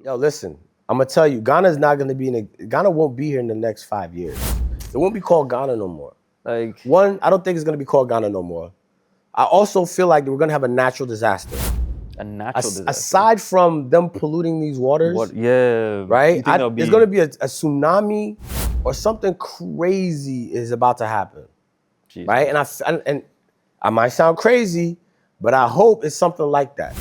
Yo, listen, I'm gonna tell you, Ghana won't be here in the next 5 years. It won't be called Ghana no more. Like, One, I don't think it's gonna be called Ghana no more. I also feel like we're gonna have a natural disaster. a natural disaster. Aside from them polluting these waters, What? Yeah. right? There's gonna be a tsunami or something crazy is about to happen, Jesus. right? And I might sound crazy, but I hope it's something like that.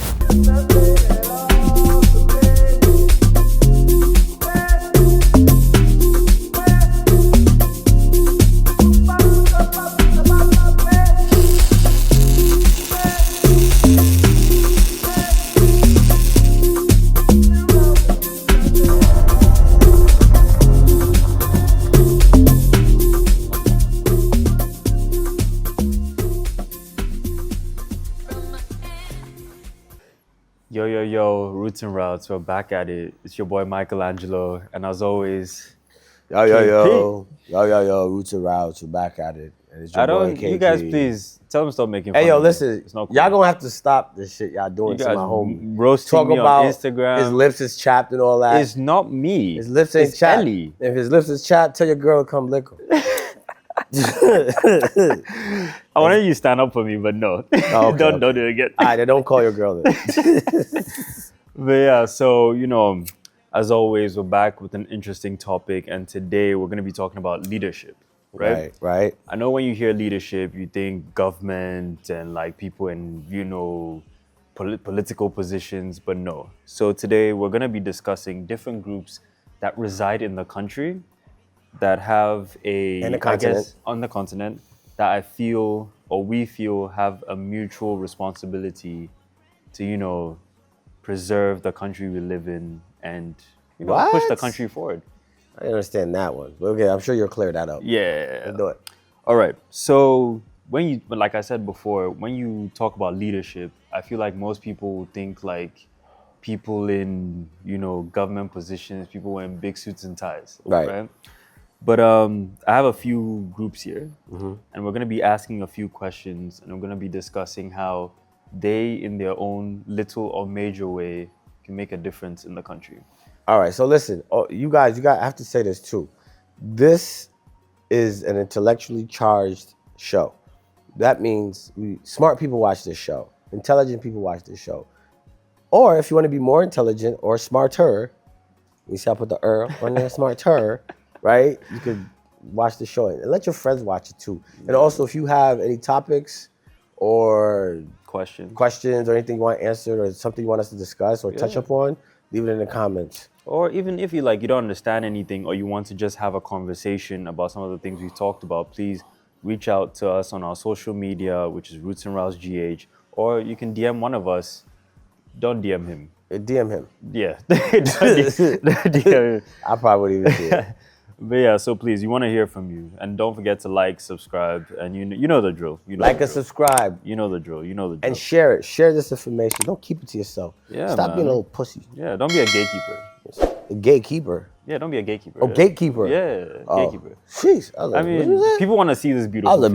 Yo, Roots and Routes, we're back at it. It's your boy Michael Angelo, and as always, Yo, Roots and Routes, we're back at it. And it's your boy, KG. you guys please, tell them stop making fun Hey, yo, of me. listen, It's not cool. y'all gonna have to stop this shit y'all doing You to guys my homie. roasting Talk me about on Instagram. his lips is chapped and all that. It's not me. His lips ain't it's chapped. Ellie. If his lips is chapped, tell your girl to come lick him. I wanted you to stand up for me, but no. Oh, okay, don't do it again. All right, then don't call your girl then. But yeah, so, as always, we're back with an interesting topic, and today we're going to be talking about leadership, right? Right. I know when you hear leadership, you think government and like people in, political positions, but no. So today we're going to be discussing different groups that reside in the country that have And the continent. on the continent that I feel, or we feel, have a mutual responsibility to, preserve the country we live in and push the country forward. I didn't understand that one. But okay, I'm sure you'll clear that up. Yeah. Let's do it. All right. So like I said before, when you talk about leadership, I feel like most people think like people in, government positions, people wearing big suits and ties. Right. But I have a few groups here, and we're going to be asking a few questions, and we're going to be discussing how they, in their own little or major way, can make a difference in the country. All right, so listen, you guys, I have to say this too. This is an intellectually charged show. That means smart people watch this show. Intelligent people watch this show. Or if you want to be more intelligent or smarter, you see I put the on there, smarter, right? You could watch the show and let your friends watch it too. And also, if you have any topics or questions or anything you want answered or something you want us to discuss or touch upon, leave it in the comments. Or even if you don't understand anything or you want to just have a conversation about some of the things we've talked about, please reach out to us on our social media, which is Roots and Rouse GH, or you can DM one of us. Don't DM him. DM him. Yeah. Don't DM him. I probably wouldn't even do it. But yeah, so please, we want to hear from you. And don't forget to like, subscribe, and you know the drill. Like and subscribe. You know the drill. And share it. Share this information. Don't keep it to yourself. Yeah, Stop man. being a little pussy. Yeah, don't be a gatekeeper. A gatekeeper? Yeah, don't be a gatekeeper. Oh, gatekeeper? Yeah, gatekeeper. Jeez. I mean, people want to see this beautiful face.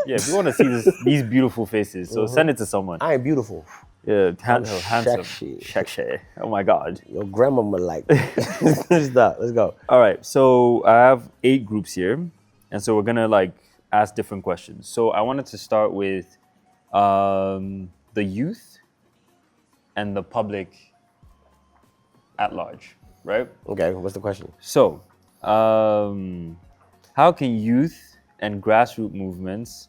Yeah, people want to see these beautiful faces. So send it to someone. I ain't beautiful. Yeah, handsome. Sexy. Oh my God. Your grandma would like it. Let's go. All right, so I have 8 groups here. And so we're going to ask different questions. So I wanted to start with the youth and the public at large, right? Okay, what's the question? So, how can youth and grassroots movements,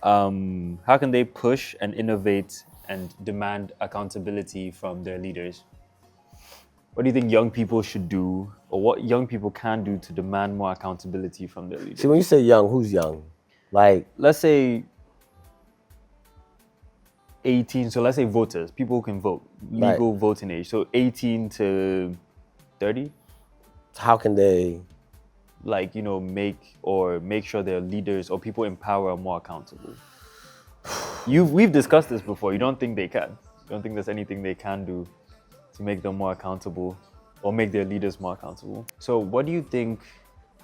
how can they push and innovate and demand accountability from their leaders? What do you think young people should do, or what young people can do to demand more accountability from their leaders? See, when you say young, who's young? Let's say 18, so let's say voters, people who can vote, legal voting age, so 18 to 30? How can they? Make sure their leaders or people in power are more accountable. We've discussed this before. You don't think they can? You don't think there's anything they can do to make them more accountable or make their leaders more accountable? So what do you think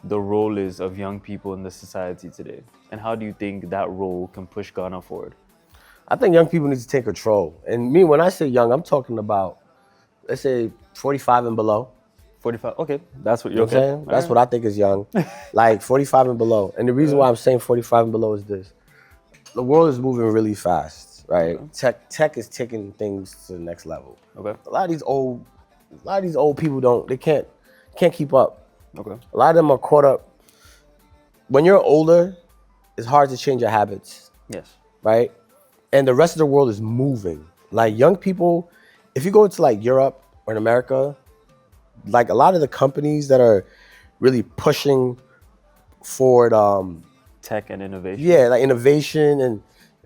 the role is of young people in the society today? And how do you think that role can push Ghana forward? I think young people need to take control. And when I say young, I'm talking about let's say 45 and below. 45. Okay, that's what You know you're what I'm saying? That's what I think is young. Like 45 and below. And the reason why I'm saying 45 and below is this. The world is moving really fast, right? Okay. Tech is taking things to the next level. Okay. A lot of these old people can't keep up. Okay. A lot of them are caught up. When you're older, it's hard to change your habits, Yes. right? And the rest of the world is moving. Like young people, if you go to like Europe or in America, like a lot of the companies that are really pushing forward, Tech and innovation. yeah, like innovation, and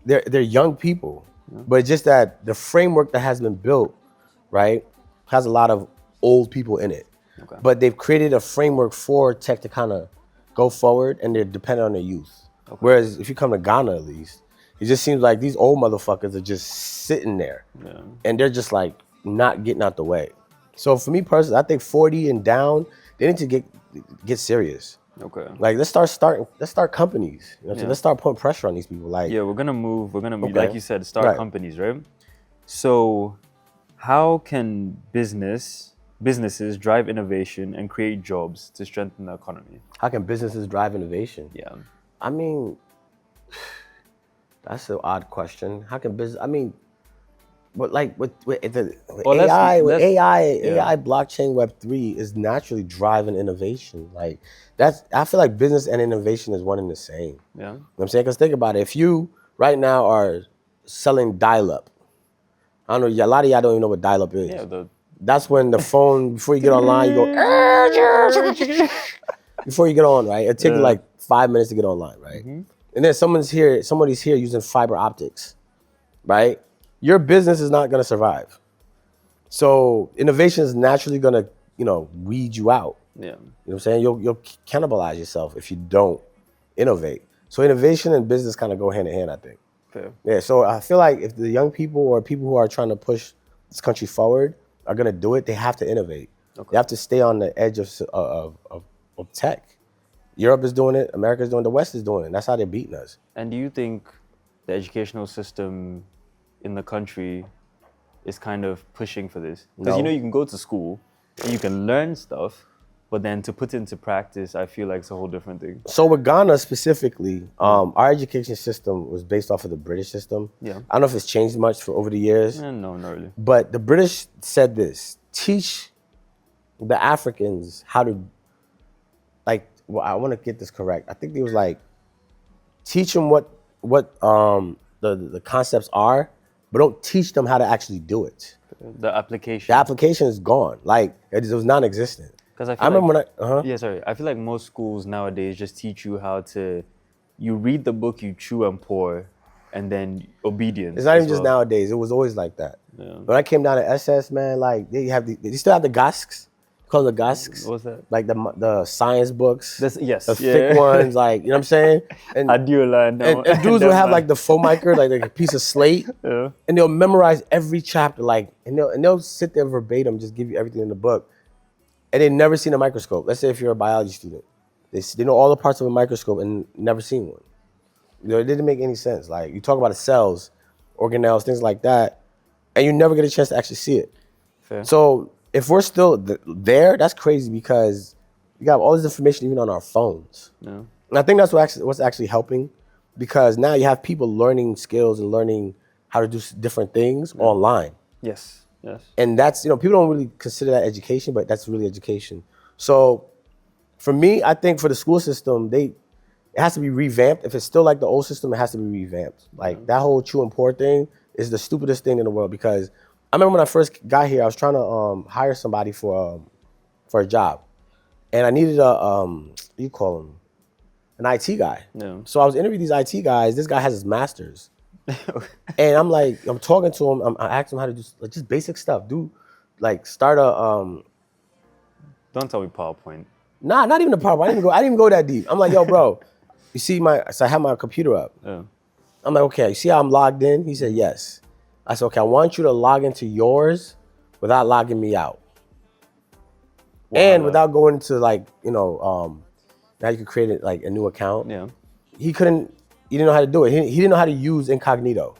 they're young people, but it's just that the framework that has been built, right, has a lot of old people in it. Okay. But they've created a framework for tech to kind of go forward, and they're dependent on their youth. Okay. Whereas if you come to Ghana, at least, it just seems like these old motherfuckers are just sitting there, and they're just like not getting out the way. So for me personally, I think 40 and down, they need to get serious. Okay. Like let's start companies. You know what I'm saying? Let's start putting pressure on these people. Like Yeah, we're gonna move. Okay. Like you said, start Right. companies, right? So, how can businesses drive innovation and create jobs to strengthen the economy? how can businesses drive innovation? Yeah. I mean, that's an odd question. How can business? I mean, but like with Well, let's- AI, yeah. AI, blockchain, Web3 is naturally driving innovation. Like I feel like business and innovation is one and the same. Yeah. You know what I'm saying? Because think about it. If you right now are selling dial-up, I don't know, a lot of y'all don't even know what dial-up is. Yeah. That's when the phone, before you get online, you go, before you get on, right? It takes like 5 minutes to get online, right? And then somebody's here using fiber optics, right? Your business is not gonna survive. So innovation is naturally gonna, weed you out. Yeah. You know what I'm saying? You'll cannibalize yourself if you don't innovate. So innovation and business kind of go hand in hand, I think. Fair. Yeah, so I feel like if the young people or people who are trying to push this country forward are gonna do it, they have to innovate. Okay. They have to stay on the edge of tech. Europe is doing it, America's doing it, the West is doing it. That's how they're beating us. And do you think the educational system in the country is kind of pushing for this? Because No. you can go to school and you can learn stuff, but then to put it into practice, I feel like it's a whole different thing. So with Ghana specifically, our education system was based off of the British system. Yeah. I don't know if it's changed much over the years, No, not really. but the British said this: teach the Africans how to, I want to get this correct. I think it was like, teach them what the concepts are, but don't teach them how to actually do it. The application. The application is gone. Like it was non-existent. Because I remember when Yeah, sorry. I feel like most schools nowadays just teach you how to, you read the book, you chew and pour, and then obedience. It's not even as just well. nowadays. It was always like that. Yeah. When I came down to SS, man, like they still have the GASCs. Call them the GASCs. What's that? Like the science books. Yes. The thick ones, like, you know what I'm saying? And Adiola and dudes will have like the Formica, like a piece of slate, Yeah. and they'll memorize every chapter, and they'll sit there verbatim, just give you everything in the book, and they've never seen a microscope. Let's say if you're a biology student, they know all the parts of a microscope and never seen one. It didn't make any sense. Like you talk about the cells, organelles, things like that, and you never get a chance to actually see it. Fair. So if we're still there, that's crazy because we got all this information even on our phones. Yeah. And I think that's what's actually helping, because now you have people learning skills and learning how to do different things online. Yes. And that's, people don't really consider that education, but that's really education. So for me, I think for the school system, it has to be revamped. If it's still like the old system, it has to be revamped. Like that whole chew and pour thing is the stupidest thing in the world, because I remember when I first got here, I was trying to hire somebody for a job, and I needed an IT guy. Yeah. So I was interviewing these IT guys. This guy has his master's, and I'm talking to him. I asked him how to do just basic stuff. Start a Don't tell me PowerPoint. Nah, not even the PowerPoint. I didn't even go that deep. I'm like, yo, bro, you see so I have my computer up. Yeah. I'm like, okay, you see how I'm logged in? He said, yes. I said, okay, I want you to log into yours without logging me out. Wow. And without going into now you can create a new account. Yeah. He didn't know how to do it. He didn't know how to use incognito.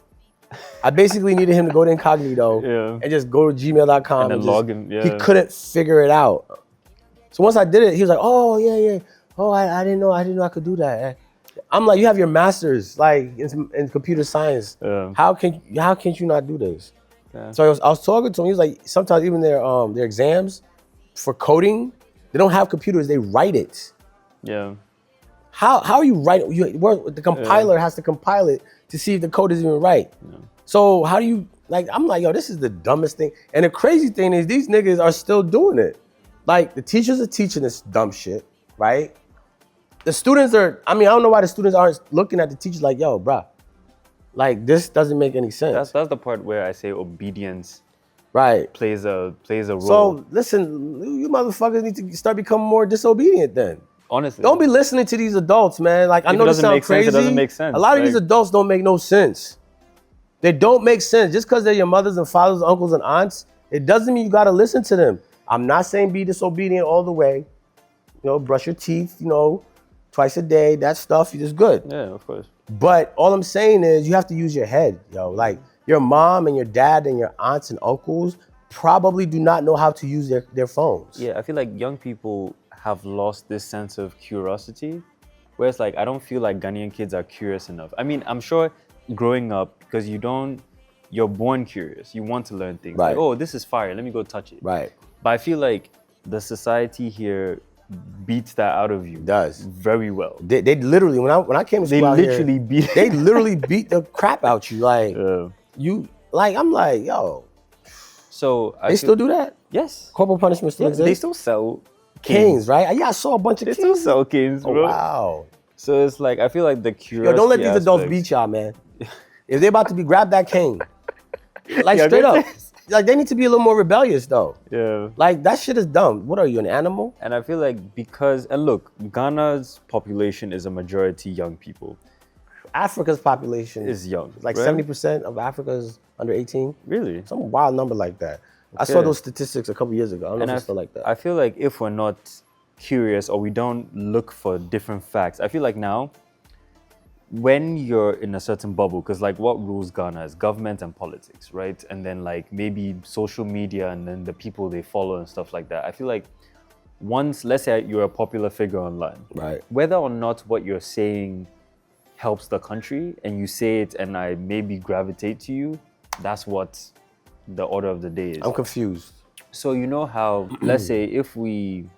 I basically needed him to go to incognito Yeah. and just go to gmail.com And then log in, He yeah. couldn't figure it out. So once I did it, he was like, "Oh yeah. Oh, I didn't know I could do that." I'm like, "You have your master's like in computer science. Yeah. How can't you not do this?" Yeah. So I was talking to him. He was like, sometimes even their exams for coding, they don't have computers. They write it. Yeah. How are you writing? The compiler has to compile it to see if the code is even right. Yeah. So how do you like? I'm like, yo, this is the dumbest thing. And the crazy thing is, these niggas are still doing it. Like the teachers are teaching this dumb shit, right? The students are. I mean, I don't know why the students aren't looking at the teachers like, yo, bruh, like this doesn't make any sense. That's the part where I say obedience Right. plays a role. So listen, you motherfuckers need to start becoming more disobedient then. Honestly, Don't be listening to these adults, man. Like I If know it this doesn't sounds make sense, crazy. it doesn't make sense. A lot of these Like- adults don't make no sense. They don't make sense. Just because they're your mothers and fathers, uncles and aunts, it doesn't mean you gotta listen to them. I'm not saying be disobedient all the way. You know, brush your teeth, twice a day. That stuff is good. Yeah, of course. But all I'm saying is you have to use your head, yo. Like your mom and your dad and your aunts and uncles probably do not know how to use their phones. Yeah, I feel like young people have lost this sense of curiosity, where it's like I don't feel like Ghanaian kids are curious enough. I mean, I'm sure growing up, because you're born curious. You want to learn things. Right. Like, oh, this is fire. Let me go touch it. Right. But I feel like the society here beats that out of you. Does. Very well. They literally when I came to They school out here, literally beat. they literally beat the crap out you. Like Yeah. I'm like, yo, So I they feel- still do that? Yes. Corporal punishment still Yeah, exists? they still sell canes, right? Yeah, I saw a bunch of They canes. still sell canes, Oh, bro. wow. So it's like I feel like the Yo, curiosity. don't let these adults aspect- beat y'all, man. If they're about to be, grab that cane. Like Yeah, straight they- up. Like they need to be a little more rebellious though. Yeah. Like that shit is dumb. What are you, an animal? And I feel like and look, Ghana's population is a majority young people. Africa's population Is young, Like right? 70% of Africa is under 18. Really? Some wild number like that. I saw Okay. those statistics a couple years ago. I don't know And if it's still like that. I feel like if we're not curious or we don't look for different facts, I feel like now, when you're in a certain bubble, because like what rules Ghana is government and politics, right? And then like maybe social media and then the people they follow and stuff like that. I feel like once, let's say you're a popular figure online, Right. whether or not what you're saying helps the country and you say it and I maybe gravitate to you, that's what the order of the day is. I'm confused. So you know how, let's say if we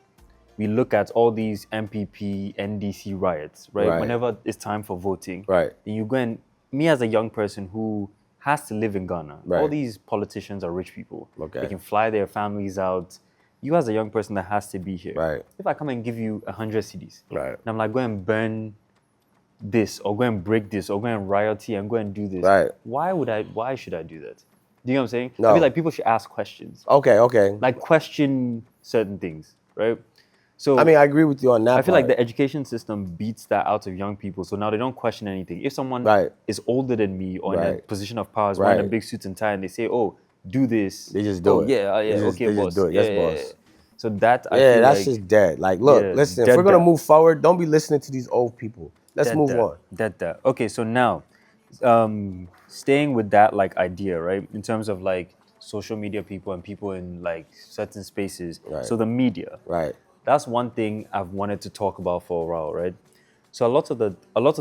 look at all these MPP, NDC riots, right? Right. Whenever it's time for voting, Right. then you go and, me as a young person who has to live in Ghana, all Right. these politicians are rich people. Okay. They can fly their families out. You as a young person that has to be here. Right. If I come and give you 100 CDs, Right. and I'm like, go and burn this or go and break this or go and riot here and go and do this. Right. Why should I do that? Do you know what I'm saying? No. I feel like people should ask questions. Okay. Like question certain things, right? So I mean, I agree with you on that. I feel like part. the education system beats that out of young people. So now they don't question anything. If someone Right. is older than me or in a Right. position of power, is wearing a Right. big suit and tie, and they say, "Oh, do this," They just do it. Yeah, They just- okay, they just boss. do it. Yeah, Yes, yeah, boss. yeah. So that I Yeah, feel that's like, just dead. Like, look, Yeah, listen, if dead we're gonna that. move forward, don't be listening to these old people. Let's Dead move that. on. Dead that. Okay, so now, staying with that like idea, right? In terms of like social media people and people in like certain spaces. Right. So the media. Right. That's one thing I've wanted to talk about for a while, right? So a lot of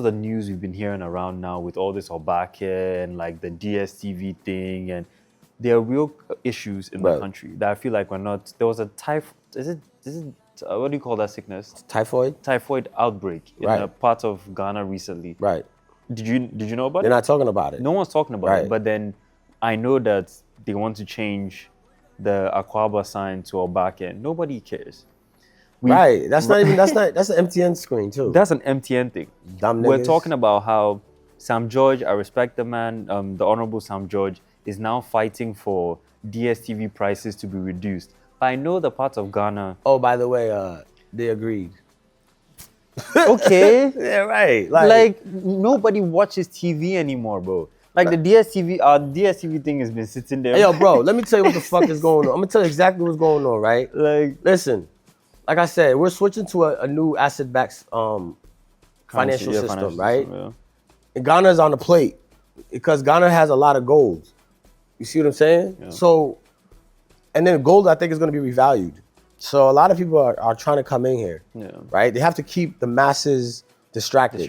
the news we've been hearing around now with all this Obake and like the DSTV thing, and there are real issues in the Right. country that I feel like we're not. There was a is it what do you call that sickness? Typhoid. Typhoid outbreak in Right. a part of Ghana recently. Right. Did you know about They're it? not talking about it. No one's talking about Right. it, but then I know that they want to change the Akwaba sign to Obake. Nobody cares. Right. That's not even. That's an MTN screen too. That's an MTN thing. Dumb We're niggas. talking about how Sam George, I respect the man, the Honorable Sam George, is now fighting for DSTV prices to be reduced. But I know the parts of Ghana. Oh, by the way, they agreed. Okay. Yeah. Right. Like nobody watches TV anymore, bro. Like the DSTV thing has been sitting there. Hey, yo, bro, let me tell you what the fuck is going on. I'm gonna tell you exactly what's going on, right? Like Listen, like I said, we're switching to a new asset-backed financial system, right? yeah. And Ghana is on the plate. because Ghana has a lot of gold. You see what I'm saying? Yeah. So, and then gold, I think, is going to be revalued. So a lot of people are trying to come in here, right? They have to keep the masses distracted.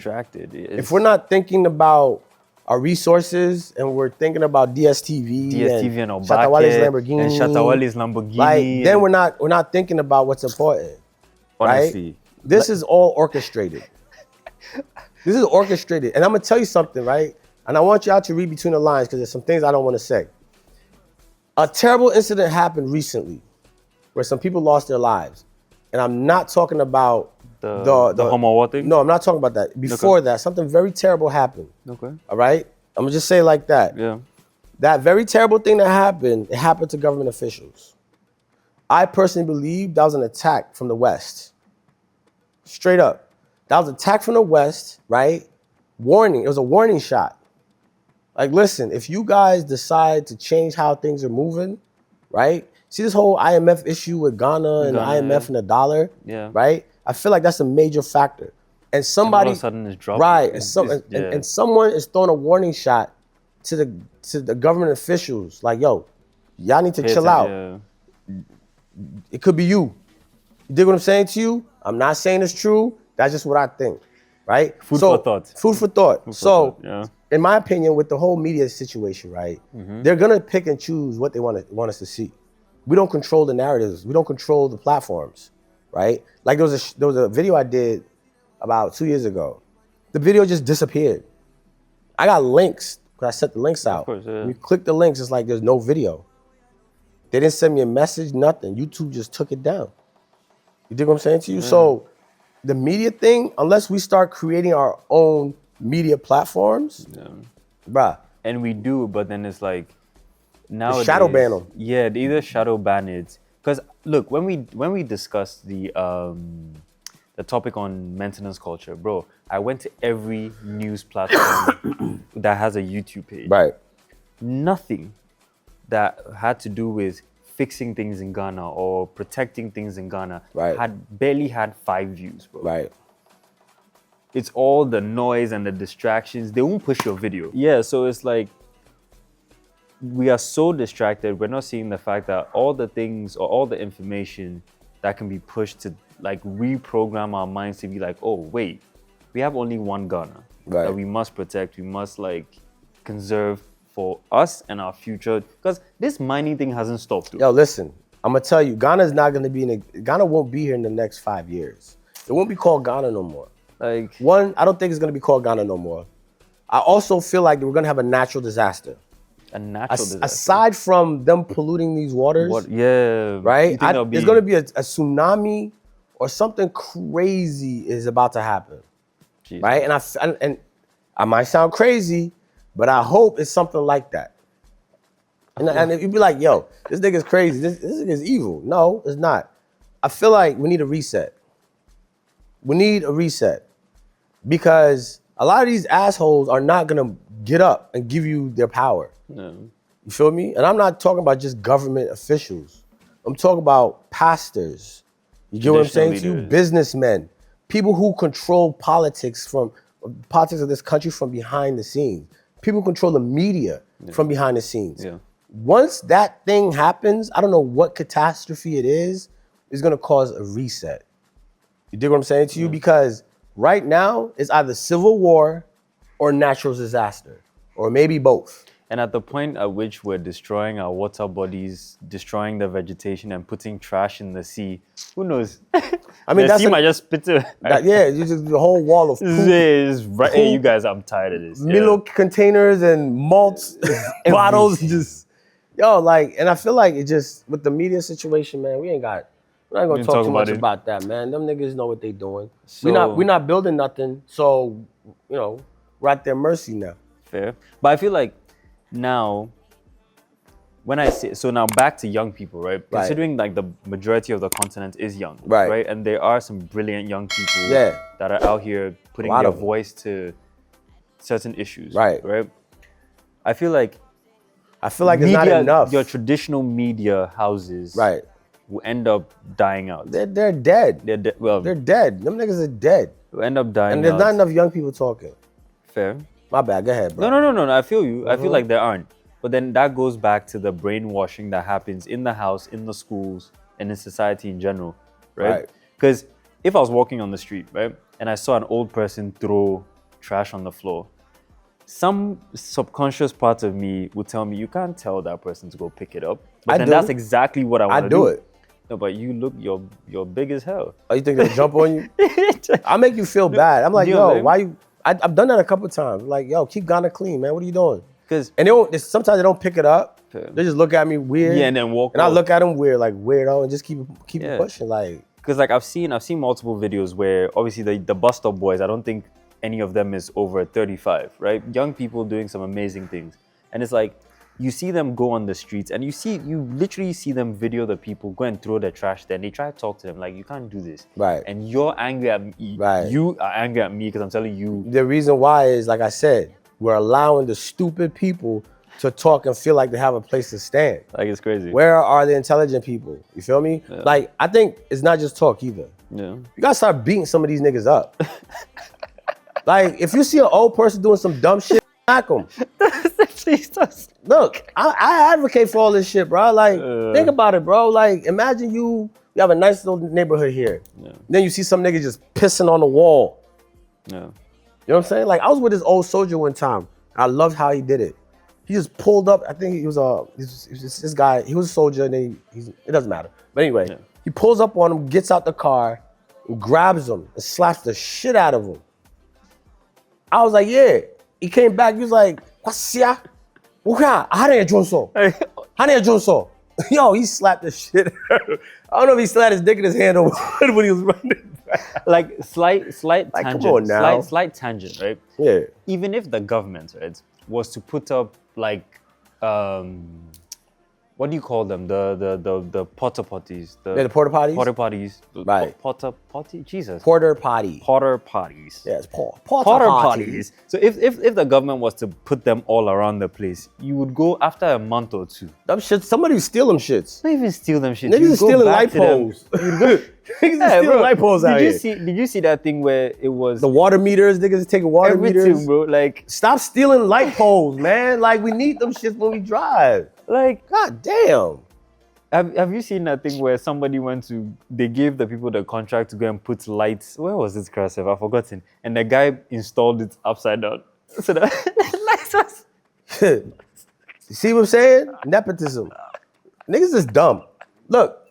If we're not thinking about our resources and we're thinking about DSTV and Shatawale's Lamborghini, and Shatawale's Lamborghini, like, then we're not thinking about what's important. Honestly, right? This is all orchestrated. This is orchestrated, and I'm gonna tell you something, right? And I want y'all to read between the lines because there's some things I don't want to say. A terrible incident happened recently where some people lost their lives. And I'm not talking about the homo war thing? No, I'm not talking about that. Before that, something very terrible happened. Okay. All right? I'm going to just say it like that. Yeah. That very terrible thing that happened, it happened to government officials. I personally believe that was an attack from the West. Straight up. That was an attack from the West, right? Warning. It was a warning shot. Like, listen, if you guys decide to change how things are moving, right? See this whole IMF issue with Ghana and the IMF and the dollar, right? I feel like that's a major factor. And somebody, all of a sudden it's dropped. Right, and someone is throwing a warning shot to the government officials, like, yo, y'all need to chill out. Yeah. It could be you. You dig what I'm saying to you? I'm not saying it's true. That's just what I think, right? Food for thought. Food for thought. In my opinion, with the whole media situation, right, they're gonna pick and choose what they want us to see. We don't control the narratives. We don't control the platforms, right? Like there was a video I did about 2 years ago. The video just disappeared. I got links because I sent the links out. Of course, yeah. When you click the links, it's like there's no video. They didn't send me a message, nothing. YouTube just took it down. You dig what I'm saying to you? So the media thing, unless we start creating our own media platforms, bruh. And we do, but then it's like nowadays, shadow ban them. Yeah, they either shadow ban it. Because look, when we discussed the topic on maintenance culture, bro, I went to every news platform that has a YouTube page. Right. Nothing that had to do with fixing things in Ghana or protecting things in Ghana barely had 5 views, bro. Right. It's all the noise and the distractions. They won't push your video. Yeah, so it's like we are so distracted. We're not seeing the fact that all the things or all the information that can be pushed to like reprogram our minds to be like, oh, wait, we have only one Ghana that we must protect. We must like conserve for us and our future, because this mining thing hasn't stopped. Yo, listen, I'm gonna tell you, Ghana won't be here in the next 5 years. It won't be called Ghana no more. Like, one, I don't think it's gonna be called Ghana no more. I also feel like we're gonna have a natural disaster. A natural disaster. Aside from them polluting these waters, right? There's gonna be a tsunami or something crazy is about to happen, right? And I might sound crazy, but I hope it's something like that. And if you be like, yo, this nigga's crazy, this nigga's evil. No, it's not. I feel like we need a reset. We need a reset. Because a lot of these assholes are not gonna get up and give you their power. You feel me? And I'm not talking about just government officials. I'm talking about pastors. You get what I'm saying to you? Businessmen. People who control politics of this country from behind the scenes. People control the media from behind the scenes. Once that thing happens, I don't know what catastrophe it is gonna cause a reset. You dig what I'm saying to you? Because right now, it's either civil war or natural disaster, or maybe both. And at the point at which we're destroying our water bodies, destroying the vegetation, and putting trash in the sea, who knows? I mean, the sea might just spit it. Just the whole wall of poop. Hey, you guys, I'm tired of this. Milo containers and malts bottles, and I feel like it just, with the media situation, man, we're not gonna talk too much about that, man. Them niggas know what they doing. So, we're not building nothing, so we're at their mercy now. Fair, but I feel like now, when I say so, now back to young people, right? Considering like the majority of the continent is young, right? And there are some brilliant young people that are out here putting their voice to certain issues, right? I feel like it's not enough. Your traditional media houses, will end up dying out. They're dead. Well, they're dead. Them niggas are dead. Will end up dying out. And there's not enough young people talking. Fair. My bad. Go ahead, bro. No. I feel you. I feel like there aren't. But then that goes back to the brainwashing that happens in the house, in the schools, and in society in general, right? Right. Because if I was walking on the street, right, and I saw an old person throw trash on the floor, some subconscious part of me would tell me, you can't tell that person to go pick it up. But then that's exactly what I want to do. I do it. No, but you're big as hell. Oh, you think they'll jump on you? I make you feel bad. I'm like, yo, why you? I've done that a couple times. Like, yo, keep Ghana clean, man. What are you doing? Because and sometimes they don't pick it up. They just look at me weird. Yeah, and then walk. And I look at them weird, like weirdo, and just keep it pushing, like. Because like I've seen multiple videos where obviously the bus stop boys, I don't think any of them is over 35, right? Young people doing some amazing things, and it's like you see them go on the streets, and you literally see them video the people go and throw their trash there, and they try to talk to them like, you can't do this, right? And you're angry at me, right? You are angry at me because I'm telling you. The reason why is, like I said, we're allowing the stupid people to talk and feel like they have a place to stand. Like, it's crazy. Where are the intelligent people? You feel me? Yeah. Like, I think it's not just talk either. Yeah. You gotta start beating some of these niggas up. Like, if you see an old person doing some dumb shit, smack them. Look, I advocate for all this shit, bro. Like, think about it, bro. Like, imagine you have a nice little neighborhood here. Yeah. Then you see some nigga just pissing on the wall. Yeah. You know what I'm saying? Like, I was with this old soldier one time. I loved how he did it. He just pulled up. I think he was this guy. He was a soldier, and it doesn't matter. But anyway, he pulls up on him, gets out the car, and grabs him and slaps the shit out of him. I was like, yeah. He came back. He was like, "What's ya? Yo, he slapped the shit out of him. I don't know if he still had his dick in his hand or what when he was running back. Like slight like, tangent. Come on now. Slight tangent, right? Yeah. Even if the government, right, was to put up like what do you call them? The porta potties. The porta potties? Porta potties. Right. Porta potty? Jesus. Porter potty. Porter potties. Yes, porter potties. So if the government was to put them all around the place, you would go after a month or two. Them shits, somebody steal them shits. Not even steal them shits. Niggas are stealing light poles. Niggas are stealing light poles out here. Did you see that thing where it was the water meters? Niggas are taking water everything, meters, bro. Like, stop stealing light poles, man. Like, we need them shits when we drive. Like, god damn. Have you seen that thing where somebody they gave the people the contract to go and put lights? Where was this crap? I've forgotten. And the guy installed it upside down. So the lights was. You see what I'm saying? Nepotism. Niggas is dumb. Look.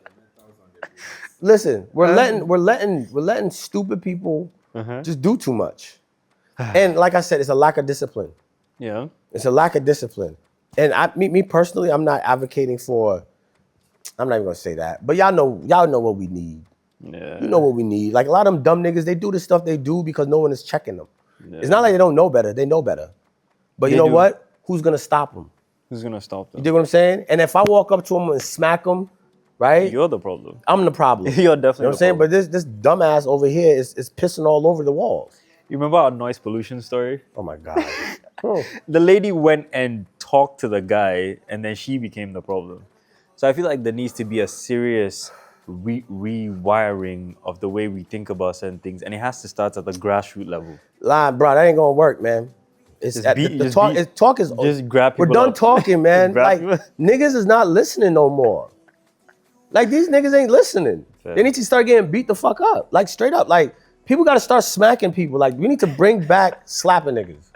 Listen, we're letting stupid people just do too much. And like I said, it's a lack of discipline. Yeah. It's a lack of discipline. And me personally, I'm not advocating for, I'm not even gonna say that, but y'all know what we need. Yeah. You know what we need. Like, a lot of them dumb niggas, they do the stuff they do because no one is checking them. Yeah. It's not like they don't know better, they know better. But you know what? Who's gonna stop them? Who's gonna stop them? You dig what I'm saying? And if I walk up to them and smack them, right? You're the problem. I'm the problem. You're definitely you know what I'm saying? But this dumbass over here is pissing all over the walls. You remember our noise pollution story? Oh my God. The lady went and talked to the guy, and then she became the problem. So I feel like there needs to be a serious rewiring of the way we think about certain things, and it has to start at the grassroots level. Line, bro, that ain't gonna work, man. It's talk is just grab people. We're done talking, man. Like, niggas is not listening no more. Like, these niggas ain't listening. Fair. They need to start getting beat the fuck up. Like, straight up. Like, people gotta start smacking people. Like, we need to bring back slapping niggas.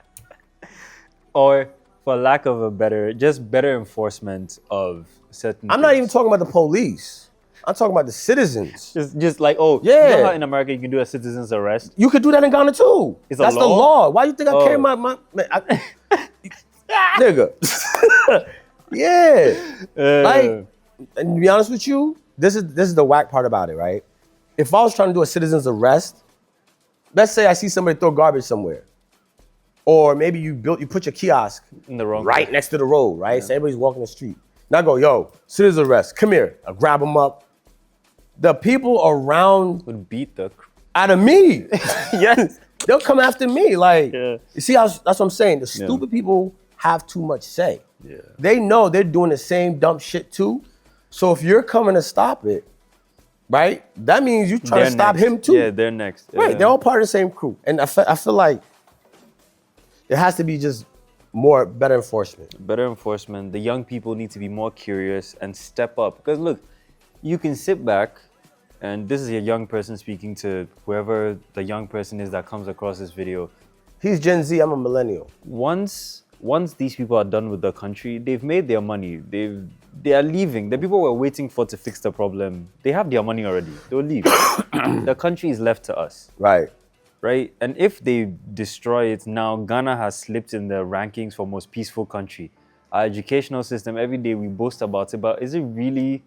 Or, for lack of a better enforcement of certain I'm not even talking about the police. I'm talking about the citizens. Just like, oh, yeah. You know how in America you can do a citizen's arrest? You could do that in Ghana too. That's the law. Why you think I carry my nigga? Yeah. Like, and to be honest with you, this is the whack part about it, right? If I was trying to do a citizen's arrest, let's say I see somebody throw garbage somewhere. Or maybe you put your kiosk in the wrong right next to the road, right? Yeah. So everybody's walking the street. Now I go, yo, citizen's arrest, come here. I grab them up. The people around would beat the out of me. Yes. They'll come after me. Like, you see, that's what I'm saying. The stupid people have too much say. Yeah. They know they're doing the same dumb shit too. So if you're coming to stop it, right, that means you're trying to stop him too. Yeah, they're next. Right, they're all part of the same crew. And I feel like It has to be just better enforcement. Better enforcement. The young people need to be more curious and step up. Because look, you can sit back, and this is a young person speaking to whoever the young person is that comes across this video. He's Gen Z, I'm a millennial. Once these people are done with the country, they've made their money. They are leaving. The people we're waiting for to fix the problem, they have their money already. They'll leave. The country is left to us. Right. Right? And if they destroy it now, Ghana has slipped in the rankings for most peaceful country. Our educational system, every day we boast about it, but is it really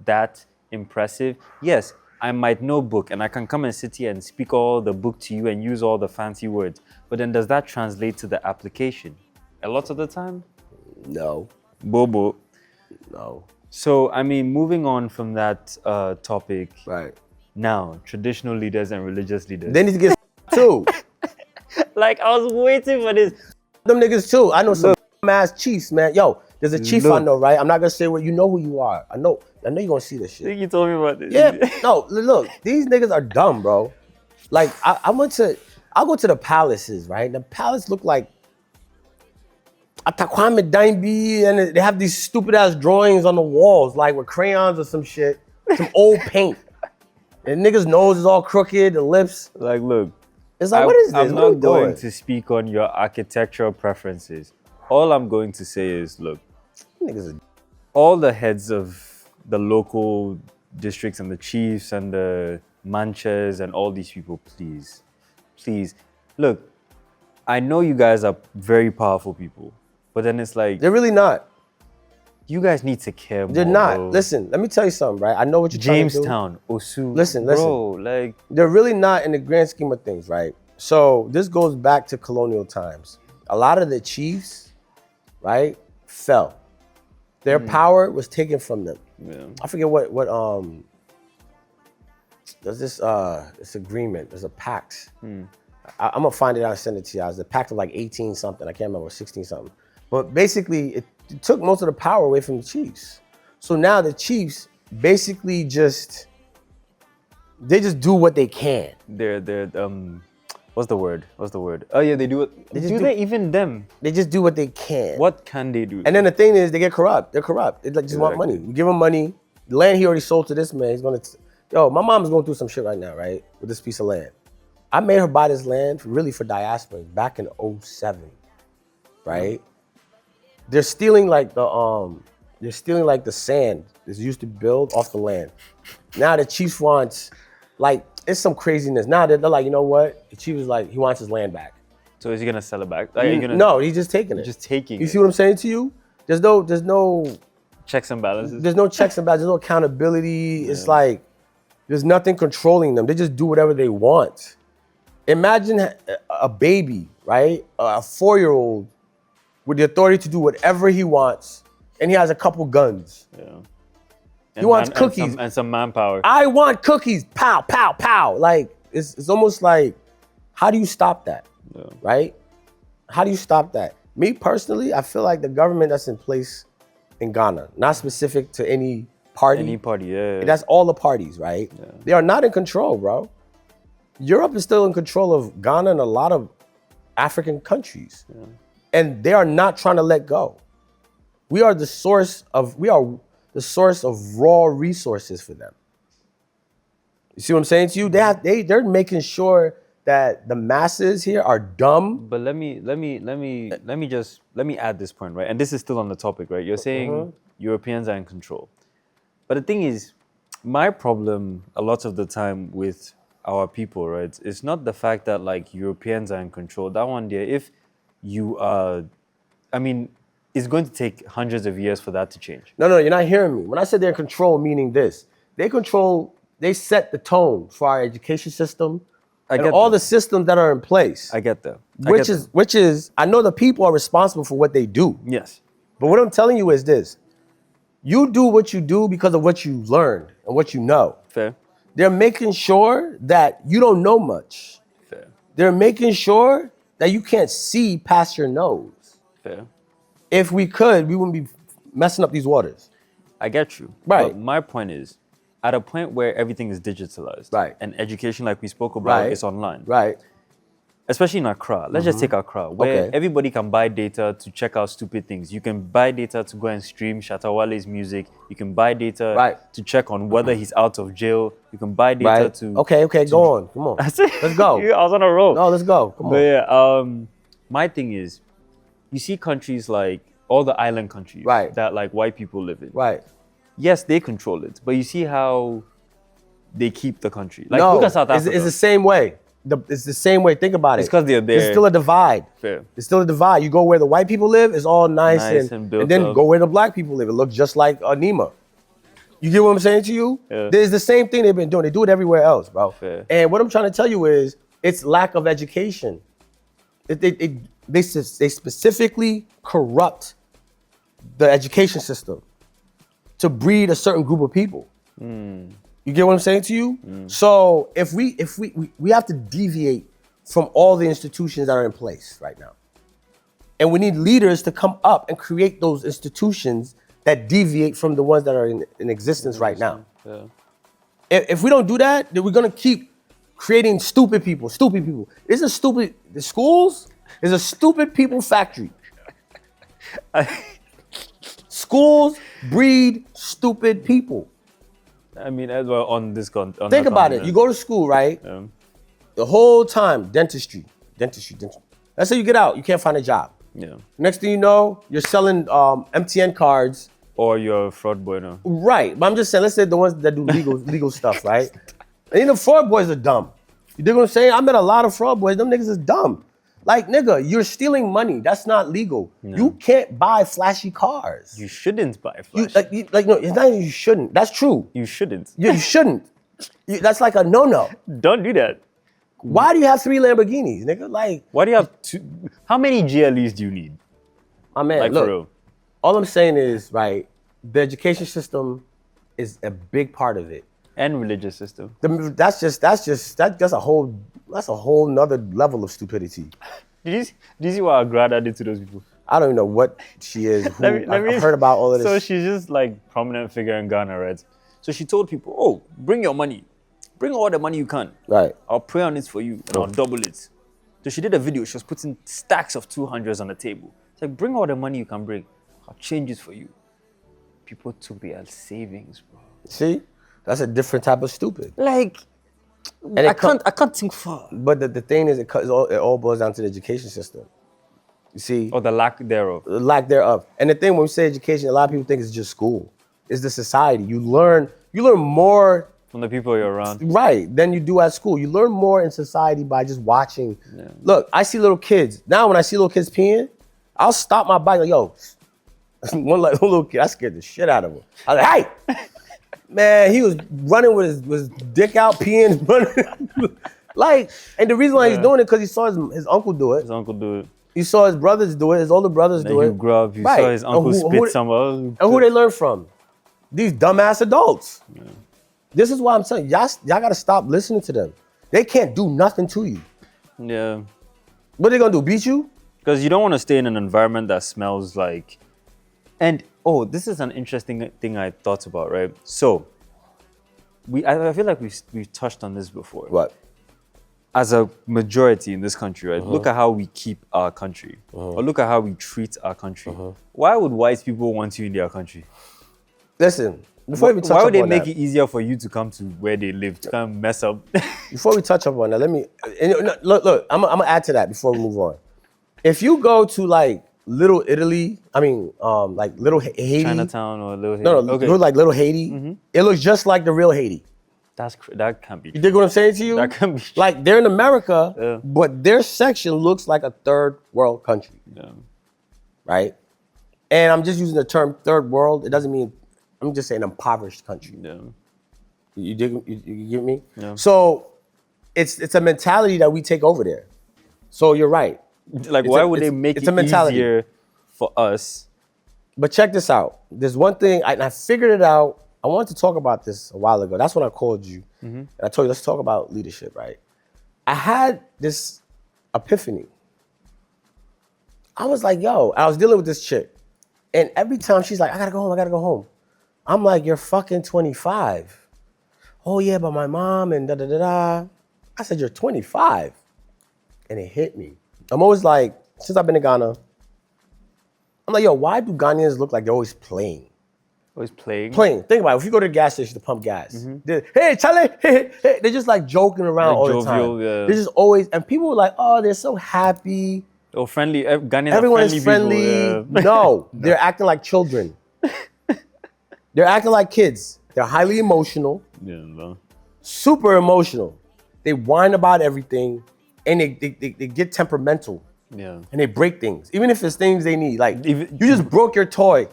that impressive? Yes, I might know book and I can come and sit here and speak all the book to you and use all the fancy words. But then does that translate to the application? A lot of the time? No. Bobo. No. So, I mean, moving on from that topic. Right. Now, traditional leaders and religious leaders. They need to get too. Like, I was waiting for this. Them niggas too. I know some ass chiefs, man. Yo, there's a chief I know, right? I'm not gonna say what you know who you are. I know you're gonna see this I shit. think you told me about this. Yeah, no, look, these niggas are dumb, bro. Like, I'll go to the palaces, right? The palace look like Atakwame Daimbi, and they have these stupid ass drawings on the walls, like with crayons or some shit, some old paint. And niggas' nose is all crooked, the lips. Like, look. It's like, what is this? I'm not going to speak on your architectural preferences. All I'm going to say is, look, niggas are... all the heads of the local districts and the chiefs and the manchas and all these people, please, look, I know you guys are very powerful people, but then it's like... They're really not. You guys need to care more. They're not. Bro. Listen, let me tell you something, right? I know what you're trying to do. Jamestown, Osu. Listen. Bro, like... They're really not in the grand scheme of things, right? So this goes back to colonial times. A lot of the chiefs, right, fell. Their power was taken from them. Yeah. I forget what there's this agreement, there's a pact. I'm gonna find it out and send it to you. It's a pact of like 18 something, I can't remember, 16 something. But basically it took most of the power away from the chiefs. So now the chiefs basically just do what they can. They're what's the word? Oh yeah, they do it. They even them? They just do what they can. What can they do? And then the thing is, they get corrupt. They're corrupt. They just want money. You give them money. The land he already sold to this man, he's gonna... Yo, my mom's going through some shit right now, right? With this piece of land. I made her buy this land really for diaspora back in 07, right? They're stealing like the sand that's used to build off the land. Now the chief wants, like, it's some craziness. Now they're like, you know what? The chief is like, he wants his land back. So is he gonna sell it back? No, he's just taking it. Just taking it. You see what I'm saying to you? There's no checks and balances. There's no checks and balances. There's no accountability. Yeah. It's like there's nothing controlling them. They just do whatever they want. Imagine a baby, right? A 4-year-old with the authority to do whatever he wants, and he has a couple guns. Yeah. He wants cookies and some manpower. I want cookies. Pow, pow, pow. Like it's almost like, how do you stop that? Yeah. Right? How do you stop that? Me personally, I feel like the government that's in place in Ghana, not specific to any party. Any party, yeah. That's all the parties, right? Yeah. They are not in control, bro. Europe is still in control of Ghana and a lot of African countries. Yeah. And they are not trying to let go. We are the source of raw resources for them. You see what I'm saying to you? They're making sure that the masses here are dumb. But let me add this point, right? And this is still on the topic, right? You're saying Europeans are in control. But the thing is, my problem a lot of the time with our people, right, it's not the fact that like Europeans are in control. That one there, if you are, I mean, it's going to take hundreds of years for that to change. No, you're not hearing me. When I said they're in control, meaning this. They set the tone for our education system and all the systems that are in place. I get that. Which is, I know the people are responsible for what they do. Yes. But what I'm telling you is this. You do what you do because of what you learned and what you know. Fair. They're making sure that you don't know much. Fair. They're making sure that you can't see past your nose. Fair. If we could, we wouldn't be messing up these waters. I get you. Right. But my point is, at a point where everything is digitalized, right, and education, like we spoke about, is online. Right. especially in Accra. Let's just take Accra, where Okay. everybody can buy data to check out stupid things. You can buy data to go and stream Shatta Wale's music. You can buy data Right. to check on whether he's out of jail. You can buy data Right. to... Okay, go on. Come on. That's it. Let's go. I was on a roll. No, let's go. Come But on. yeah, my thing is, you see countries like all the island countries Right. that like white people live in. Right. Yes, they control it, but you see how they keep the country. Like No, look at South Africa. it's the same way. It's the same way. Think about it. It's 'cause they're there. There's still a divide. Fair. It's still a divide. You go where the white people live, it's all nice and built then up. go where the black people live. It looks just like Nima. You get what I'm saying to you? Yeah. There's the same thing they've been doing. They do it everywhere else, bro. Fair. And what I'm trying to tell you is, it's lack of education. They specifically corrupt the education system to breed a certain group of people. You get what I'm saying to you? So if we have to deviate from all the institutions that are in place right now. And we need leaders to come up and create those institutions that deviate from the ones that are in existence right now. Yeah. If we don't do that, then we're gonna keep creating stupid people. The schools is a stupid people factory. Schools breed stupid people. I mean, as well on this Think about it. You go to school, right? The whole time, dentistry. Let's say you get out, you can't find a job. Yeah. Next thing you know, you're selling MTN cards. Or you're a fraud boy now. Right. But I'm just saying, let's say the ones that do legal stuff, right? And the fraud boys are dumb. You dig what I'm saying? I met a lot of fraud boys. Them niggas is dumb. Like, nigga, you're stealing money. That's not legal. No. You can't buy flashy cars. You shouldn't buy You, flash. no, it's not even you shouldn't. That's true. You shouldn't. You shouldn't. That's like a no-no. Don't do that. Why do you have 3 Lamborghinis, nigga? Like, Why do you have two? How many GLEs do you need? my man, Like look, for real. all I'm saying is, right, the education system is a big part of it. And religious system. That's a whole nother level of stupidity. Did you see what our grandma did to those people? I don't even know what she is. Who, Let me- I've heard about all of this. So she's just like prominent figure in Ghana, right? So she told people, oh, bring your money. Bring all the money you can. Right. I'll pray on it for you and I'll double it. So she did a video. She was putting stacks of 200s on the table. It's like, bring all the money you can bring. I'll change it for you. People took their savings, bro. See, that's a different type of stupid. Like, And I can't think far. But the thing is, it all boils down to the education system. You see, Or the lack thereof. the lack thereof. And the thing when we say education, a lot of people think it's just school. It's the society. You learn more, From the people you're around. right, than you do at school. You learn more in society by just watching. Look, I see little kids. Now when I see little kids peeing, I'll stop my bike like, yo, one little kid, I scared the shit out of him. I was like, hey! Man, he was running with his dick out, peeing, running. Like, and the reason why he's doing it because he saw his uncle do it. His uncle do it. He saw his brothers do it. His older brothers Then do he it. grew up. He Right. saw his uncle And spit somewhere. And who they learn from? These dumbass adults. This is why I'm telling you, y'all gotta stop listening to them. They can't do nothing to you. Yeah. What they gonna do? Beat you? Because you don't want to stay in an environment that smells like... And, oh, this is an interesting thing I thought about, right? So, I feel like we've touched on this before. What? As a majority in this country, right? Look at how we keep our country. Or look at how we treat our country. Why would white people want you in their country? Listen, before we touch Why would up they on make that, it easier for you to come to where they live, to come mess up? before we touch up on that, let me look. I'm gonna add to that before we move on. If you go to like Little Italy, like Little Haiti, Chinatown or Little Haiti? no, Okay. look like Little Haiti. It looks just like the real Haiti. That can't be You true. dig what I'm saying to you? That can be true. Like they're in America, Yeah. but their section looks like a third world country, Yeah. right? And I'm just using the term third world. It doesn't mean I'm just saying impoverished country. Yeah. You dig? You get me? Yeah. So it's a mentality that we take over there. So you're right. Like, why would they make it's it a mentality. easier for us? But check this out. There's one thing, and I figured it out. I wanted to talk about this a while ago. That's when I called you. And I told you, let's talk about leadership, right? I had this epiphany. I was like, yo, I was dealing with this chick. And every time she's like, I gotta go home. I'm like, you're fucking 25. Oh yeah, but my mom and da-da-da-da. I said, you're 25. and it hit me. I'm always like, since I've been to Ghana, I'm like, yo, why do Ghanaians look like they're always playing? Always playing. Playing. Think about it. If you go to the gas station to pump gas, hey, Charlie, hey, they're just like joking around Like all jovial, the time. yeah. They're just always, and people are like, oh, they're so happy. Oh, friendly. Ghanaians Everyone are is friendly. friendly. People, yeah. No, they're acting like children. They're acting like kids. They're highly emotional, Yeah, no. super emotional. They whine about everything, and they get temperamental. Yeah. And they break things, even if it's things they need. Like, Even- you just broke your toy.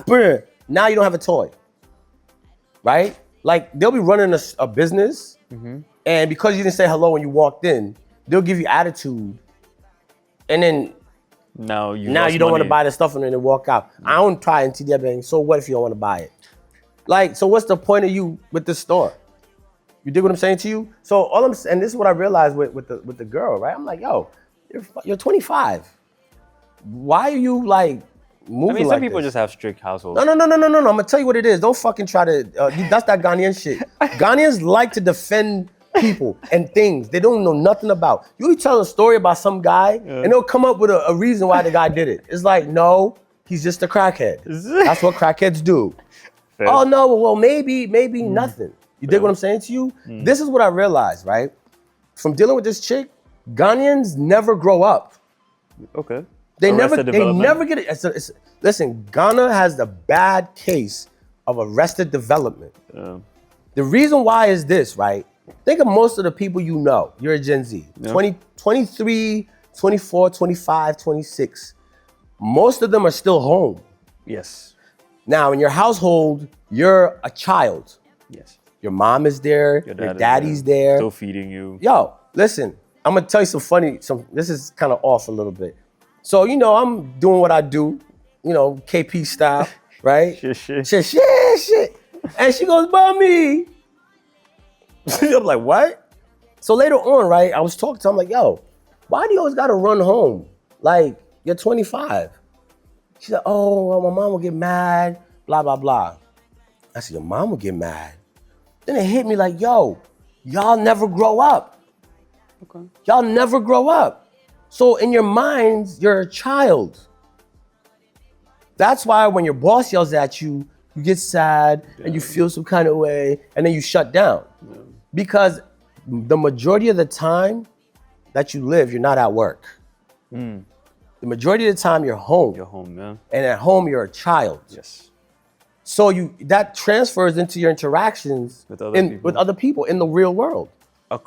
Brr. Now you don't have a toy. Right? Like, they'll be running a business, and because you didn't say hello when you walked in, they'll give you attitude. And then Now you don't want to buy the stuff and then walk out. I don't try and TD bang. So what if you don't want to buy it? Like, so what's the point of you with this store? You dig what I'm saying to you? So all I'm saying, and this is what I realized with the girl, right? I'm like, yo, you're 25. Why are you like moving I mean, some like people this? just have strict households. No. I'm gonna tell you what it is. Don't fucking try to. That's that Ghanaian shit. Ghanaians like to defend people and things they don't know nothing about. You tell a story about some guy, and they'll come up with a reason why the guy did it. It's like, no, he's just a crackhead. That's what crackheads do. Fair. Oh no, well maybe nothing. You dig what I'm saying to you? This is what I realized, right? From dealing with this chick, Ghanaians never grow up. Okay. They Arrested development. never get it. Listen, Ghana has the bad case of arrested development. The reason why is this, right? Think of most of the people you know. You're a Gen Z. 20, 23, 24, 25, 26. Most of them are still home. Yes. Now, in your household, you're a child. Yes. Your mom is there. Your dad is daddy's there. Still feeding you. Yo, listen, I'm gonna tell you this is kind of off a little bit. So, I'm doing what I do, KP style, right? Shit. And she goes, mommy. I'm like, what? So later on, right, I was talking to her, I'm like, yo, why do you always gotta run home? Like, you're 25. She said, oh, well, my mom will get mad, blah, blah, blah. I said, your mom will get mad. Then it hit me like, yo, y'all never grow up. Okay. Y'all never grow up. So in your minds, you're a child. That's why when your boss yells at you, you get sad and you feel some kind of way and then you shut down. Because the majority of the time that you live, you're not at work. The majority of the time you're home. You're home, yeah. And at home you're a child. Yes. So that transfers into your interactions With other people. In the real world.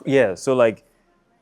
Yeah, so like...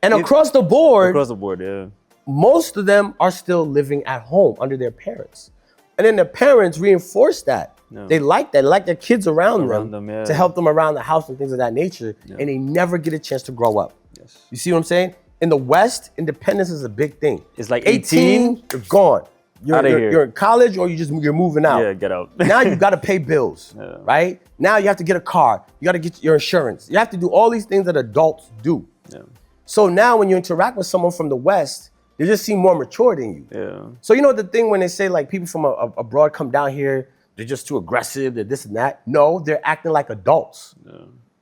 And across the board, yeah. most of them are still living at home under their parents. And then the parents reinforce that. No. They like that, like their kids around them yeah. to help them around the house and things of that nature. Yeah. And they never get a chance to grow up. Yes. You see what I'm saying? In the West, independence is a big thing. It's like 18, you're gone. You're in college or you're moving out. Yeah, get out. Now you got to pay bills, right? Now you have to get a car. You got to get your insurance. You have to do all these things that adults do. Yeah. So now when you interact with someone from the West, they just seem more mature than you. Yeah. So the thing when they say like people from abroad come down here, they're just too aggressive, they're this and that. No, they're acting like adults. Yeah.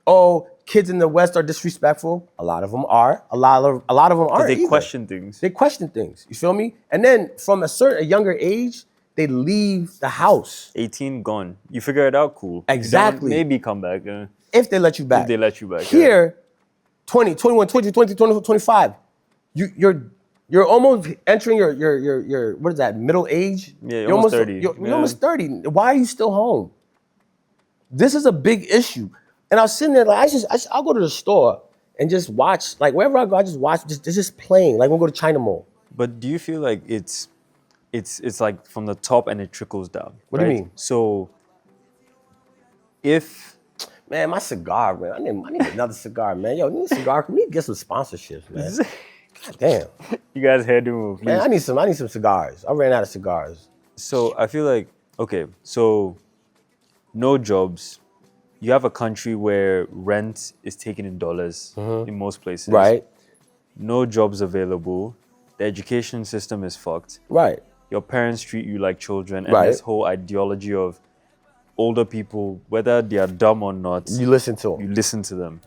Oh, kids in the West are disrespectful. A lot of them are. A lot of them aren't. They question things. They question things. You feel me? And then from a younger age, they leave the house. 18 gone. You figure it out, cool. Exactly. Maybe come back. If they let you back. If they let you back. Here, 20, 21, 20, 20, 25, you're almost entering your what is that, middle age? Yeah, you're almost 30. You're almost 30. Why are you still home? This is a big issue. And I was sitting there like, I'll go to the store and just watch, like wherever I go, I just watch, just playing. Like when we go to China Mall. But do you feel like it's like from the top and it trickles down? What do you mean? So if... Man, my cigar, man. I need another cigar, man. Yo, need a cigar. We need to get some sponsorships, man. God damn. You guys had to move. Man, I need some cigars. I ran out of cigars. So I feel like, okay, so no jobs. You have a country where rent is taken in dollars in most places. Right. No jobs available. The education system is fucked. Right. Your parents treat you like children. And Right. this whole ideology of older people, whether they are dumb or not, You listen to them. you listen to them.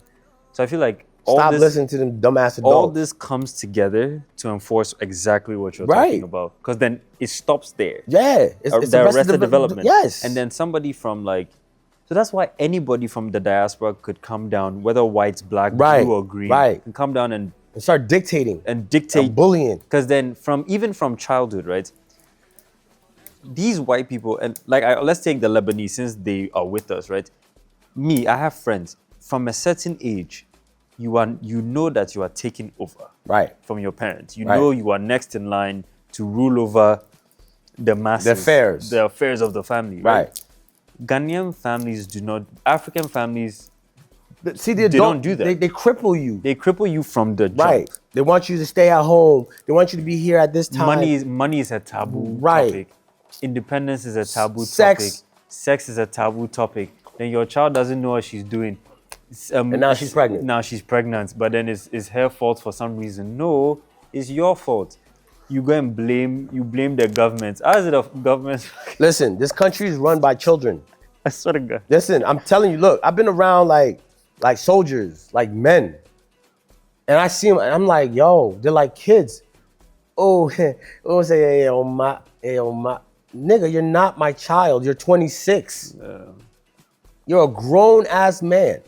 So I feel like Stop listening to them dumbass adults. All this comes together to enforce exactly what you're Right. talking about. Because then it stops there. Yeah. It's The arrested development. Yes. And then somebody from like, so that's why anybody from the diaspora could come down, whether white, black, Right. blue, or green, Right. can come down and start dictating. and dictate. Bullying. Because then even from childhood, right? These white people, and like let's take the Lebanese since they are with us, right? I have friends from a certain age. You know that you are taking over Right. from your parents. You Right. know you are next in line to rule over the masses, the affairs of the family. Right. Ghanaian families do not. African families. See, they don't do that. They cripple you. They cripple you from the jump. Right. They want you to stay at home. They want you to be here at this time. Money is a taboo Right. topic. Independence is a taboo Sex. topic. Sex is a taboo topic. Then your child doesn't know what she's doing. And now she's pregnant. Now she's pregnant, but then it's her fault for some reason. No, it's your fault. You go and blame the government. How is it a government? Listen, this country is run by children. I swear to God. Listen, I'm telling you, look, I've been around like soldiers, like men. And I see them, and I'm like, yo, they're like kids. Oh, say, hey, oh my. Nigga, you're not my child. You're 26. Yeah. You're a grown ass man.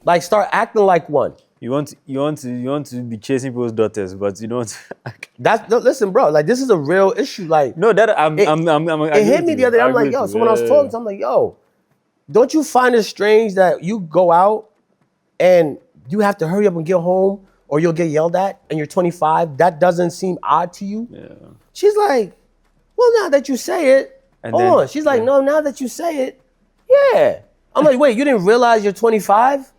Like, start acting like one. You want to be chasing people's daughters, but you don't. Listen, bro. Like, this is a real issue. Like, No, that it hit me the other day. I'm like, yo. So when I was talking to him, I'm like, yo, don't you find it strange that you go out and you have to hurry up and get home, or you'll get yelled at, and you're 25? That doesn't seem odd to you? Yeah. She's like, well, now that you say it, she's like, no, now that you say it, yeah. I'm like, wait, you didn't realize you're 25?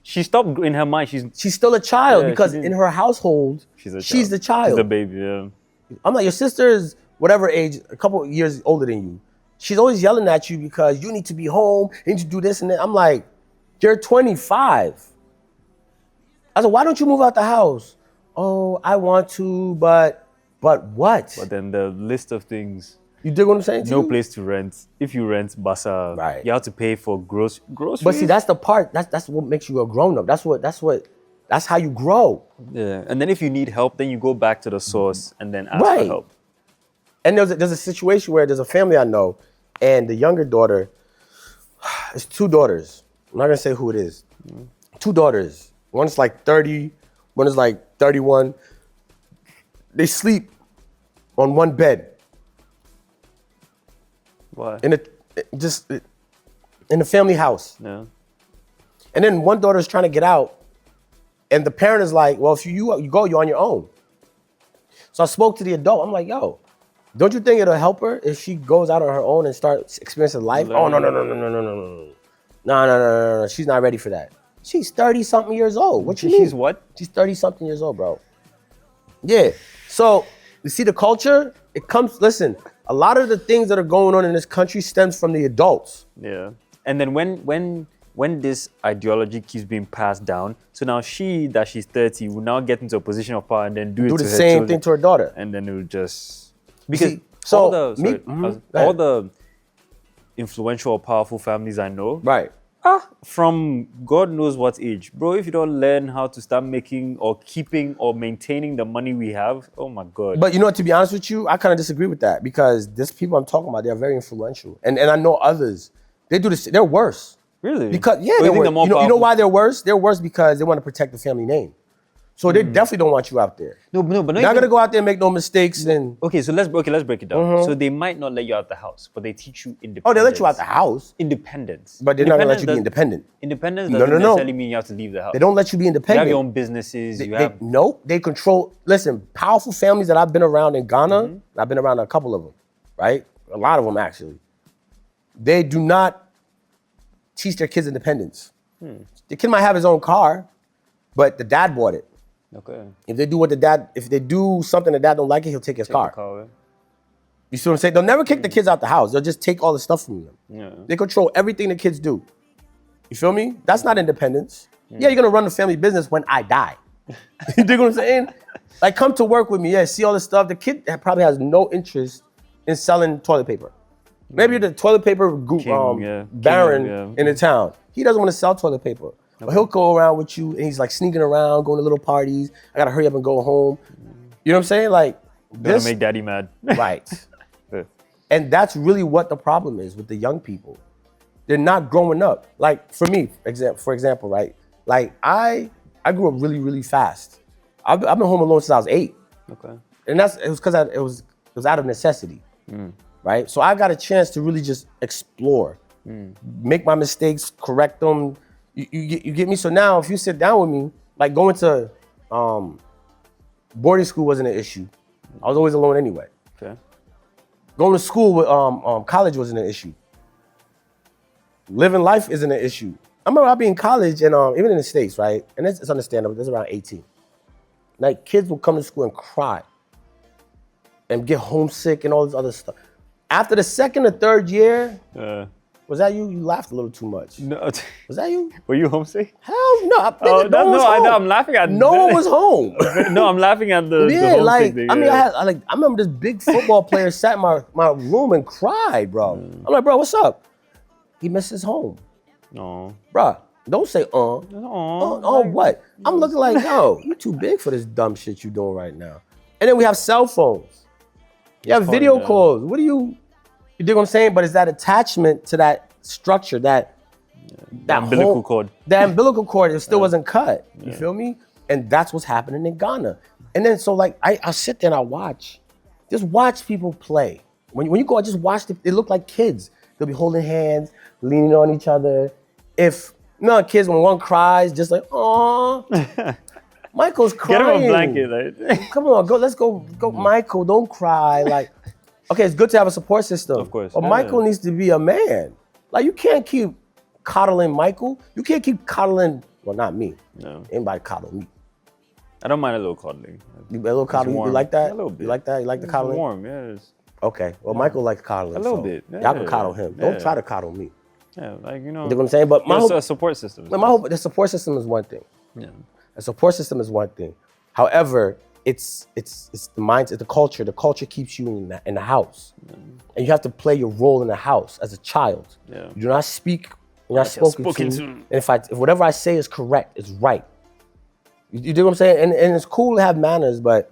She stopped in her mind. She's still a child because she in her household, she's the child. She's the baby, yeah. I'm like, your sister is whatever age, a couple of years older than you. She's always yelling at you because you need to be home, you need to do this and that. I'm like, you're 25. I said, why don't you move out the house? Oh, I want to, but what? But then the list of things. You dig what I'm saying? No place to rent. If you rent, basa, right. You have to pay for groceries. But see, that's the part. That's what makes you a grown up. That's how you grow. Yeah. And then if you need help, then you go back to the source and then ask for help. And there's a situation where there's a family I know, and the younger daughter, it's two daughters. I'm not gonna say who it is. Two daughters. One's like 30, one is like 31. They sleep on one bed. Why? In the family house. Yeah. And then one daughter is trying to get out, and the parent is like, well, if you go, you're on your own. So I spoke to the adult. I'm like, yo, don't you think it'll help her if she goes out on her own and starts experiencing life? Oh, no. She's not ready for that. She's 30-something years old. What you mean? She's what? She's 30-something years old, bro. Yeah. So, you see the culture? It comes, listen, a lot of the things that are going on in this country stems from the adults. Yeah. And then when this ideology keeps being passed down, so now she's 30, will now get into a position of power and then do the same thing to her daughter. And then it will just... Because see, all the influential or powerful families I know... Right. From God knows what age. Bro, if you don't learn how to start making or keeping or maintaining the money we have, oh my God. But you know what, to be honest with you, I kind of disagree with that because these people I'm talking about, they're very influential. And I know others, they do this, they're worse. Really? Because, yeah, they're worse. You know why they're worse? They're worse because they want to protect the family name. So they definitely don't want you out there. No, but you're not gonna go out there and make no mistakes. And okay, so let's break it down. So they might not let you out the house, but they teach you independence. Oh, they let you out the house. Independence. But they're not gonna let you be independent. Independence doesn't necessarily mean you have to leave the house. They don't let you be independent. You have your own businesses. They control. Listen, powerful families that I've been around in Ghana. I've been around a couple of them, right? A lot of them actually. They do not teach their kids independence. The kid might have his own car, but the dad bought it. Okay. If they do something the dad don't like it, he'll take his car. You see what I'm saying? They'll never kick the kids out the house. They'll just take all the stuff from them. Yeah. They control everything the kids do. You feel me? That's not independence. Yeah, you're gonna run the family business when I die. You dig what I'm saying? Like, come to work with me. Yeah, see all this stuff. The kid probably has no interest in selling toilet paper. Maybe the toilet paper baron in the town. He doesn't want to sell toilet paper. But he'll go around with you and he's like sneaking around, going to little parties. I gotta hurry up and go home. You know what I'm saying? Like Gonna make daddy mad. Right. Yeah. And that's really what the problem is with the young people. They're not growing up. Like for me, for example, right? Like I grew up really, really fast. I've been home alone since I was 8. Okay. And it was because it was out of necessity, right? So I got a chance to really just explore, make my mistakes, correct them. You get me? So now if you sit down with me, like going to boarding school wasn't an issue. I was always alone anyway. Okay. Going to school with college wasn't an issue. Living life isn't an issue. I remember I'd be in college and even in the States, right? And it's understandable, this is around 18. Like kids will come to school and cry and get homesick and all this other stuff. After the second or third year, was that you? You laughed a little too much. No. Was that you? Were you homesick? Hell no. Oh, no one was home. I know. I'm laughing at. No one was home. No, I'm laughing at the homesick like thing, I mean, I remember this big football player sat in my room and cried, bro. I'm like, bro, what's up? He misses home. No. Bro, don't say what? I'm looking like, yo, you too big for this dumb shit you doing right now. And then we have cell phones. You have video calls. What do you dig what I'm saying? But it's that attachment to that structure, that umbilical cord. The umbilical cord, it still wasn't cut. You feel me? And that's what's happening in Ghana. And then so like I sit there and I watch. Just watch people play. When you go, I just watch they look like kids. They'll be holding hands, leaning on each other. If kids, when one cries, just like, oh, Michael's crying. Get him a blanket, like. Come on, let's go, Michael, don't cry. Like, okay, it's good to have a support system. Of course. But Michael needs to be a man. Like, you can't keep coddling Michael. You can't keep coddling, well, not me. No. Anybody coddle me. I don't mind a little coddling. You a little coddling, you like that? A little bit. You like that? You like the coddling? Warm, yes. Okay, well, Michael likes coddling. A little bit. Yeah, y'all can coddle him. Don't try to coddle me. Yeah, like, you know. You know what I'm saying? But a support system. The support system is one thing. Yeah. A support system is one thing. However, it's the mindset, the culture. The culture keeps you in the house. And you have to play your role in the house as a child. Yeah. You do not speak, you're not spoken to. And if whatever I say is correct, it's right. You do what I'm saying? And it's cool to have manners, but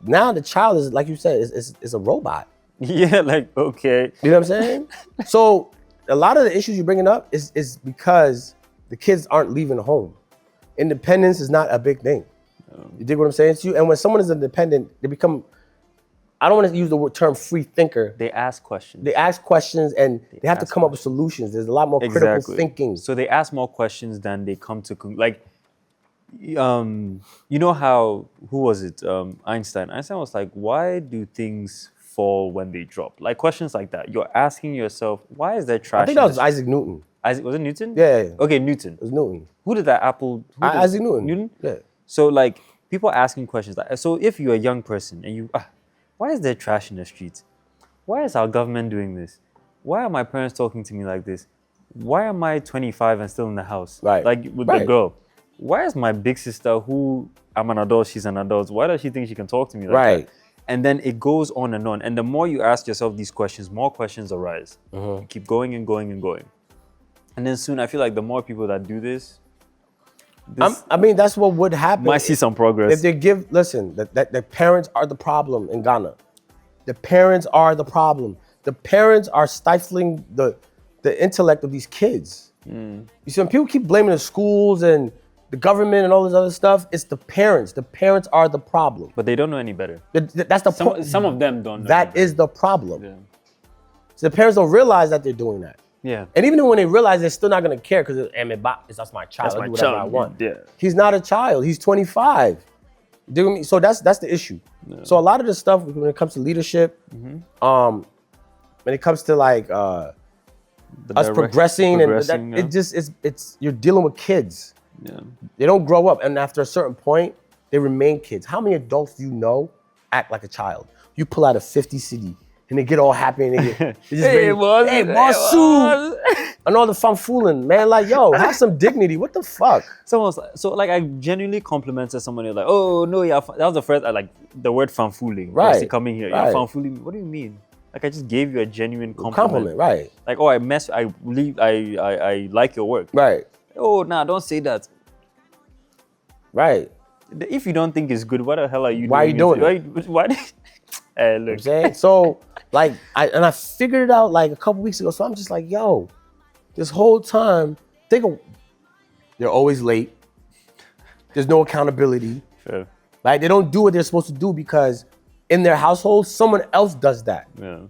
now the child is, like you said, is a robot. Yeah, like, okay. You know what I'm saying? So a lot of the issues you're bringing up is because the kids aren't leaving home. Independence is not a big thing. You dig what I'm saying to you? And when someone is independent, they become, I don't want to use the term free thinker. They ask questions. They ask questions and they have to come up with solutions. There's a lot more critical thinking. So they ask more questions than they come to, like, you know how, who was it? Einstein. Einstein was like, why do things fall when they drop? Like questions like that. You're asking yourself, why is there trash? I think that was Isaac Newton. Was it Newton? Yeah. Okay, Newton. It was Newton. Who did that apple? Isaac Newton. Newton? Yeah. So like people asking questions like, so if you're a young person and you, why is there trash in the streets? Why is our government doing this? Why are my parents talking to me like this? Why am I 25 and still in the house? Right. Like with the girl. Why is my big sister, who I'm an adult, she's an adult, why does she think she can talk to me like that? And then it goes on and on. And the more you ask yourself these questions, more questions arise. You keep going and going and going. And then soon, I feel like the more people that do this I mean, that's what would happen. Might see some progress. If they listen, that the parents are the problem in Ghana. The parents are the problem. The parents are stifling the intellect of these kids. You see, when people keep blaming the schools and the government and all this other stuff, it's the parents. The parents are the problem. But they don't know any better. That's the point. Some of them don't know. That is the problem. Yeah. So the parents don't realize that they're doing that. Yeah. And even when they realize, they're still not going to care because that's my child. That's my I do whatever child. I want. Yeah. He's not a child. He's 25. So that's the issue. Yeah. So a lot of the stuff when it comes to leadership, when it comes to like us progressing and it's you're dealing with kids. Yeah. They don't grow up, and after a certain point, they remain kids. How many adults do you know act like a child? You pull out a 50 city, and they get all happy, and they just hey, boss, and all the fun fooling, man. Like, yo, have some dignity. What the fuck? So I genuinely complimented someone. Like, oh no, yeah, that was the first. I like the word fanfooling. Right. Coming here, right. Yeah, fanfooling. What do you mean? Like, I just gave you a genuine compliment. Right. Like, oh, I like your work. Right. Oh, nah, don't say that. Right. If you don't think it's good, what the hell are you Why are you doing? doing it? Why? Hey, look. I'm saying? So, like, I figured it out like a couple weeks ago. So I'm just like, yo, this whole time, they're always late. There's no accountability. Fair. Like, they don't do what they're supposed to do because in their household, someone else does that. Yeah.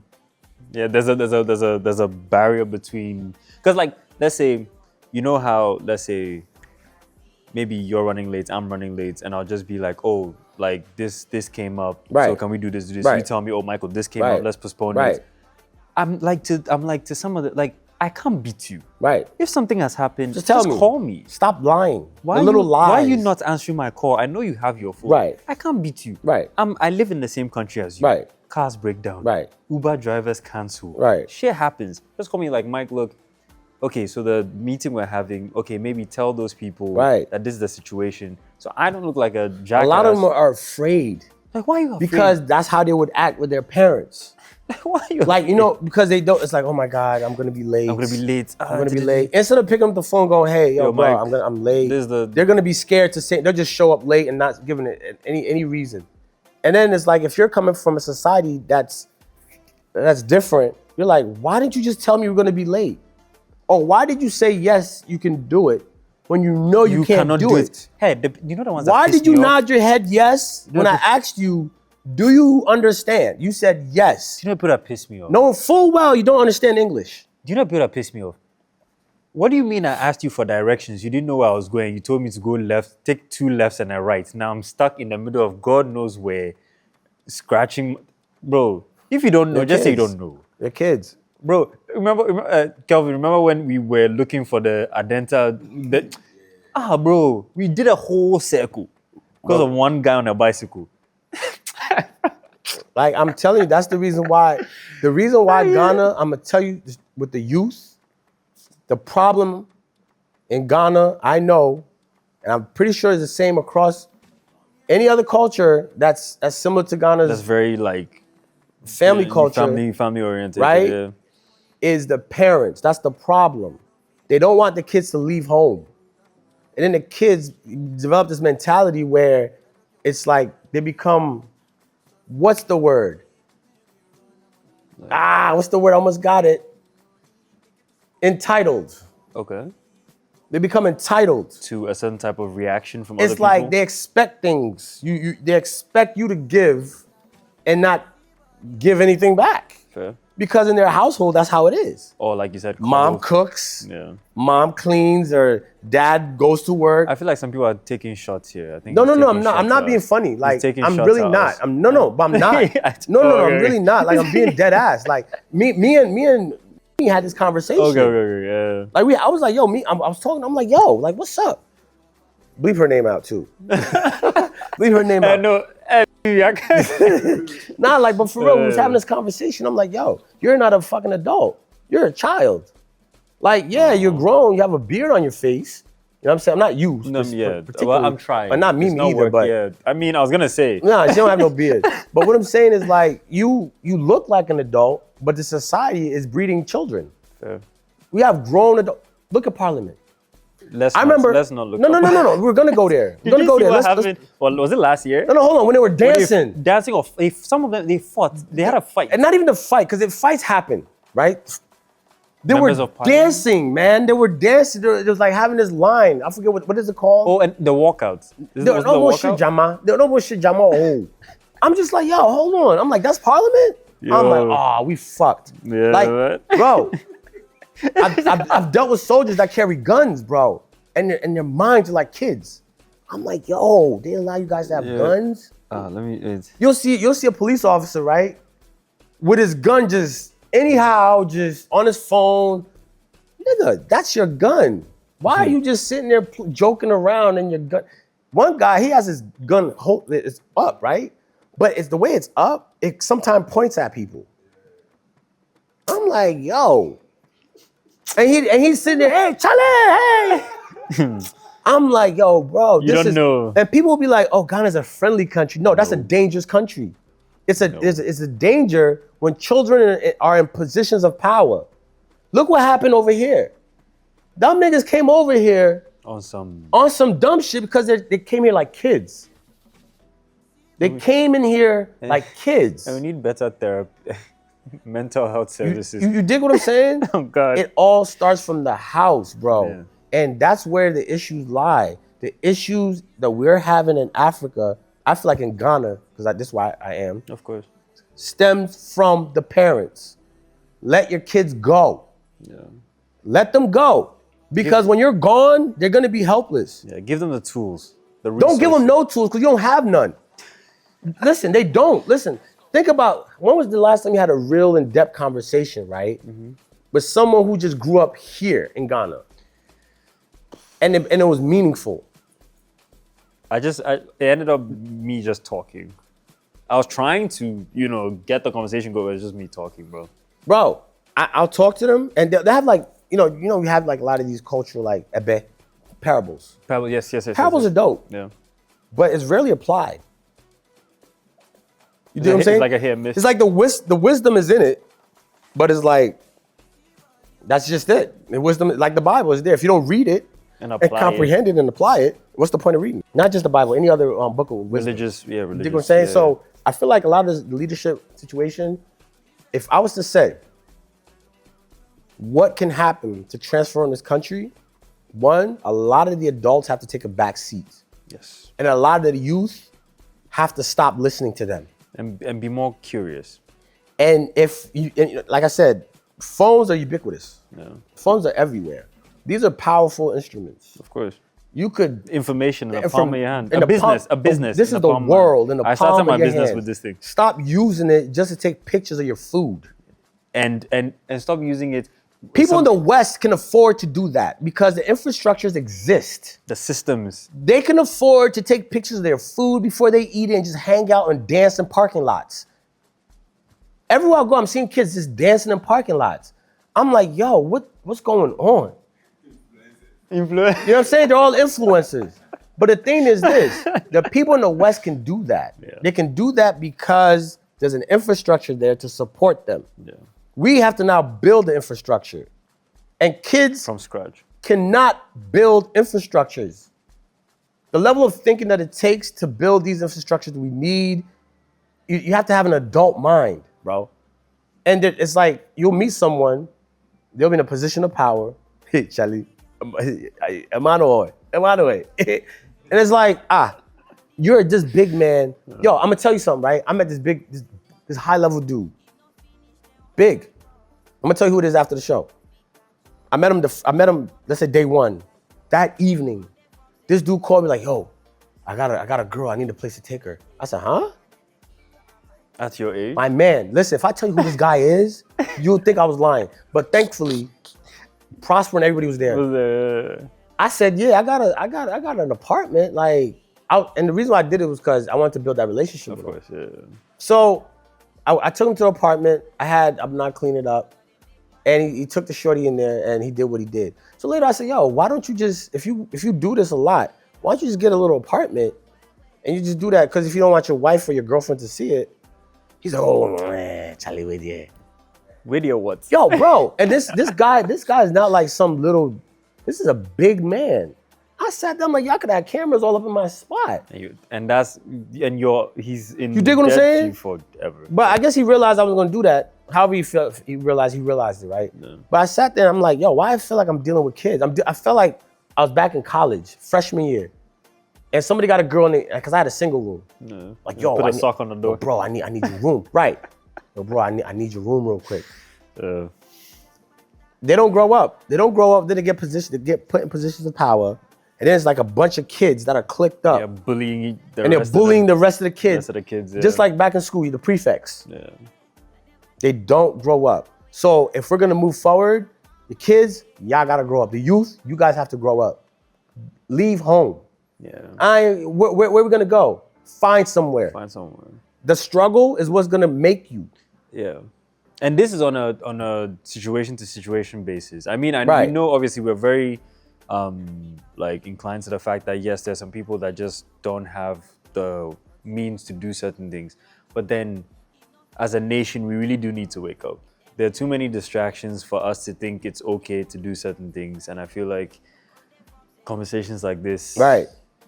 Yeah, there's a barrier between, because like, let's say, you know how, let's say, maybe you're running late, I'm running late, and I'll just be like, oh, like this came up, Right. so can we do this? You Right. tell me, oh, Michael, this came Right. up, let's postpone Right. it. I'm like to some of the, like, I can't beat you. Right. If something has happened, Just tell me. call me. Stop lying. Why The little lies. Why are you not answering my call? I know you have your phone. Right. I can't beat you. Right. I live in the same country as you. Right. Cars break down. Right. Uber drivers cancel. Right. Shit happens. Just call me like, Mike, look, okay, so the meeting we're having, okay, maybe tell those people Right. that this is the situation. So I don't look like a jackass. A lot of them are afraid like, why are you afraid? because that's how they would act with their parents. Why are you Like, afraid? you know, because they don't, it's like, oh my God, I'm gonna be late. I'm gonna be late. I'm gonna be late. Instead of picking up the phone going, hey, yo, bro, Mike, I'm late. this is the- They're gonna be scared to say, they'll just show up late and not giving it any reason. And then it's like, if you're coming from a society that's different, you're like, why didn't you just tell me you were gonna be late? Or why did you say, yes, you can do it when you know you can't cannot do it? Hey, you know the ones Why that piss did you me off? nod your head yes when I asked you, do you understand? You said yes. Do you know people that piss me off? Knowing full well you don't understand English. Do you know people that piss me off? What do you mean I asked you for directions? You didn't know where I was going. You told me to go left, take 2 lefts and a right. Now I'm stuck in the middle of God knows where, scratching. Bro, if you don't know, They're just say you kids. don't know. They're kids. Bro, remember Kelvin, remember when we were looking for the Adenta? Bro, we did a whole circle because of one guy on a bicycle. Like, I'm telling you, that's the reason why. The reason why Ghana, I'm gonna tell you, with the youth, the problem in Ghana, I know, and I'm pretty sure it's the same across any other culture that's similar to Ghana's That's very like family culture, family oriented, right? Yeah. Is the parents. That's the problem. They don't want the kids to leave home. And then the kids develop this mentality where it's like they become, what's the word? What's the word? I almost got it. Entitled. Okay. They become entitled. To a certain type of reaction from other It's people. like they expect things. They expect you to give and not give anything back. Fair. Because in their household, that's how it is. Or like you said, Mom cooks, Yeah. mom cleans, or dad goes to work. I feel like some people are taking shots here. I think No, he's I'm taking not. I'm shots not at being us. funny. Like, taking I'm shots really at not. us. No, but I'm not. No, I'm Okay. really not. Like, I'm being dead ass. Like, me and had this conversation. Okay, yeah. Like, I was like, yo, I was talking. I'm like, yo, like, what's up? Bleep her name out too. Bleep her name out. No, I can't. Nah, like, but for real, we was having this conversation. I'm like, yo, you're not a fucking adult. You're a child. Like, yeah, you're grown. You have a beard on your face. You know what I'm saying? I'm not you. No, yeah. particularly, Well, I'm trying. But not me It's not either. work, But yeah. I mean, I was gonna say. nah, she don't have no beard. But what I'm saying is, like, you look like an adult, but the society is breeding children. Fair. We have grown adults. Look at Parliament. Let's I remember. Let's not look. No. We're gonna go there. We're Did gonna you go see there. what Let's- happened? Well, was it last year? No, hold on. When they were When they- dancing, dancing, or some of them they fought. They had a fight. and not even the fight, because fights happen, right? They Members were of Parliament? dancing, man. They were dancing. It was like having this line. I forget what is it called. Oh, and the walkouts. Was There it was the no bullshit, walkout? Jama. There was no bullshit, Jama. Oh, I'm just like, yo, hold on. I'm like, that's Parliament. I'm Yo. like, we fucked. Yeah, Like, right. bro, I've dealt with soldiers that carry guns, bro, and their minds are like kids. I'm like, yo, they allow you guys to have guns? Let me. You'll see a police officer, right, with his gun just anyhow, just on his phone. Nigga, that's your gun. Why are you just sitting there joking around and your gun? One guy, he has his gun, it's up, right? But it's the way it's up, it sometimes points at people. I'm like, yo. And he's sitting there, hey, Charlie, hey. I'm like, yo, bro. You don't know. And people will be like, oh, Ghana's a friendly country. No, that's a dangerous country. It's a danger when children are in positions of power. Look what happened over here. Them niggas came over here On some. on some dumb shit because they came here like kids. They came in here like kids. And we need better therapy, mental health services. You dig what I'm saying? Oh God. It all starts from the house, bro. Yeah. And that's where the issues lie. The issues that we're having in Africa, I feel like in Ghana, because this is why I am, Of course. stems from the parents. Let your kids go. Yeah. Let them go. Because when you're gone, they're gonna be helpless. Yeah. Give them the tools. The Don't give them resources. no tools because you don't have none. Listen, they don't. Listen, think about when was the last time you had a real in-depth conversation, right? With someone who just grew up here in Ghana. And it was meaningful. It ended up me just talking. I was trying to, get the conversation going. It was just me talking, bro. Bro, I'll talk to them and they have like, you have like a lot of these cultural like ebe, parables. Parables, yes. Parables are dope, Yeah. but it's rarely applied. You know what I'm It's saying? like a hit and miss. It's like the wisdom is in it, but it's like, that's just it. The wisdom, like the Bible is there. If you don't read it And and apply comprehend it and apply it, what's the point of reading? Not just the Bible, any other book of wisdom. Religious. You dig what I'm saying? Yeah. So I feel like a lot of the leadership situation, if I was to say, what can happen to transform this country? One, a lot of the adults have to take a back seat. Yes. And a lot of the youth have to stop listening to them. And be more curious. And like I said, phones are ubiquitous. Yeah. Phones are everywhere. These are powerful instruments. Of course. You could Information in the from- palm of your hand. in A the palm- business. This in is the palm of my world in hand. the I palm started of my your business hands. with this thing. Stop using it just to take pictures of your food. And stop using it. People in the West can afford to do that because the infrastructures exist. The systems. They can afford to take pictures of their food before they eat it and just hang out and dance in parking lots. Everywhere I go, I'm seeing kids just dancing in parking lots. I'm like, yo, what's going on? Influence. You know what I'm saying? They're all influencers. But the thing is this, the people in the West can do that. Yeah. They can do that because there's an infrastructure there to support them. Yeah. We have to now build the infrastructure. And kids From scratch. cannot build infrastructures. The level of thinking that it takes to build these infrastructures we need, you have to have an adult mind, bro. And it's like, you'll meet someone, they'll be in a position of power. Hey, Charlie, Emmanuel. And it's like, you're this big man. Yo, I'm gonna tell you something, right? I met this high level dude. Big. I'm gonna tell you who it is after the show. I met him, let's say day one. That evening, this dude called me like, yo, I got a girl, I need a place to take her. I said, huh? At your age? My man, listen, if I tell you who this guy is, you'll think I was lying. But thankfully, Prosper and everybody was there. I said, yeah, I got an apartment. Like, and the reason why I did it was because I wanted to build that relationship Of with him. course, yeah. So I took him to the apartment. I'm not cleaning it up. And he took the shorty in there and he did what he did. So later I said, yo, why don't you just, if you do this a lot, why don't you just get a little apartment and you just do that? Because if you don't want your wife or your girlfriend to see it, he's like, oh man, Charlie with you. Video what? Yo, bro, and this guy is not like some little, this is a big man. I sat down like, y'all could have cameras all up in my spot. He's in You dig what I'm debt saying? to you forever. But I guess he realized I was gonna do that. However he felt, he realized it, right? Yeah. But I sat there and I'm like, yo, why I feel like I'm dealing with kids? I felt like I was back in college, freshman year. And somebody got a girl in it, because I had a single room. No. Like, yo, Put a sock on the door. Yo, bro, I need your room. Right. Yo, bro, I need your room real quick. They don't grow up. Then they get put in positions of power. And then it's like a bunch of kids that are clicked up. Yeah, bullying They're bullying the rest of the kids. Yeah. Just like back in school, the prefects. Yeah. They don't grow up. So if we're gonna move forward, the kids, y'all gotta grow up. The youth, you guys have to grow up. Leave home. Yeah. Where are we gonna go? Find somewhere. Find somewhere. The struggle is what's gonna make you. Yeah. And this is on a situation to situation basis. I mean, Right. we know obviously we're very inclined to the fact that yes, there's some people that just don't have the means to do certain things. But then as a nation, we really do need to wake up. there are too many distractions for us to think it's okay to do certain things. And I feel like conversations like this. Right.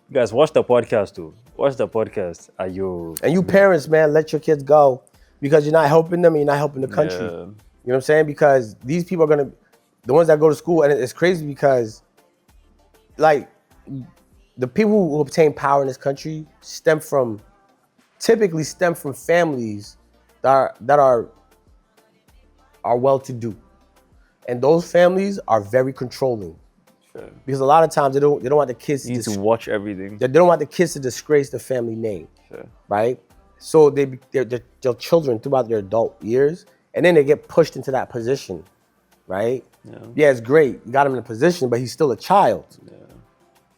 You guys, watch the podcast too. Watch the podcast. Ayo. And you parents, man, let your kids go because you're not helping them and you're not helping the country. Yeah. You know what I'm saying? Because these people are gonna, the ones that go to school, and it's crazy because, like, the people who obtain power in this country typically stem from families that are well-to-do, and those families are very controlling. Sure. Because a lot of times they don't want the kids You need to watch everything. they don't want the kids to disgrace the family name. Sure. Right? So they're children throughout their adult years, and then they get pushed into that position, right? Yeah, it's great. You got him in a position, but he's still a child. Yeah.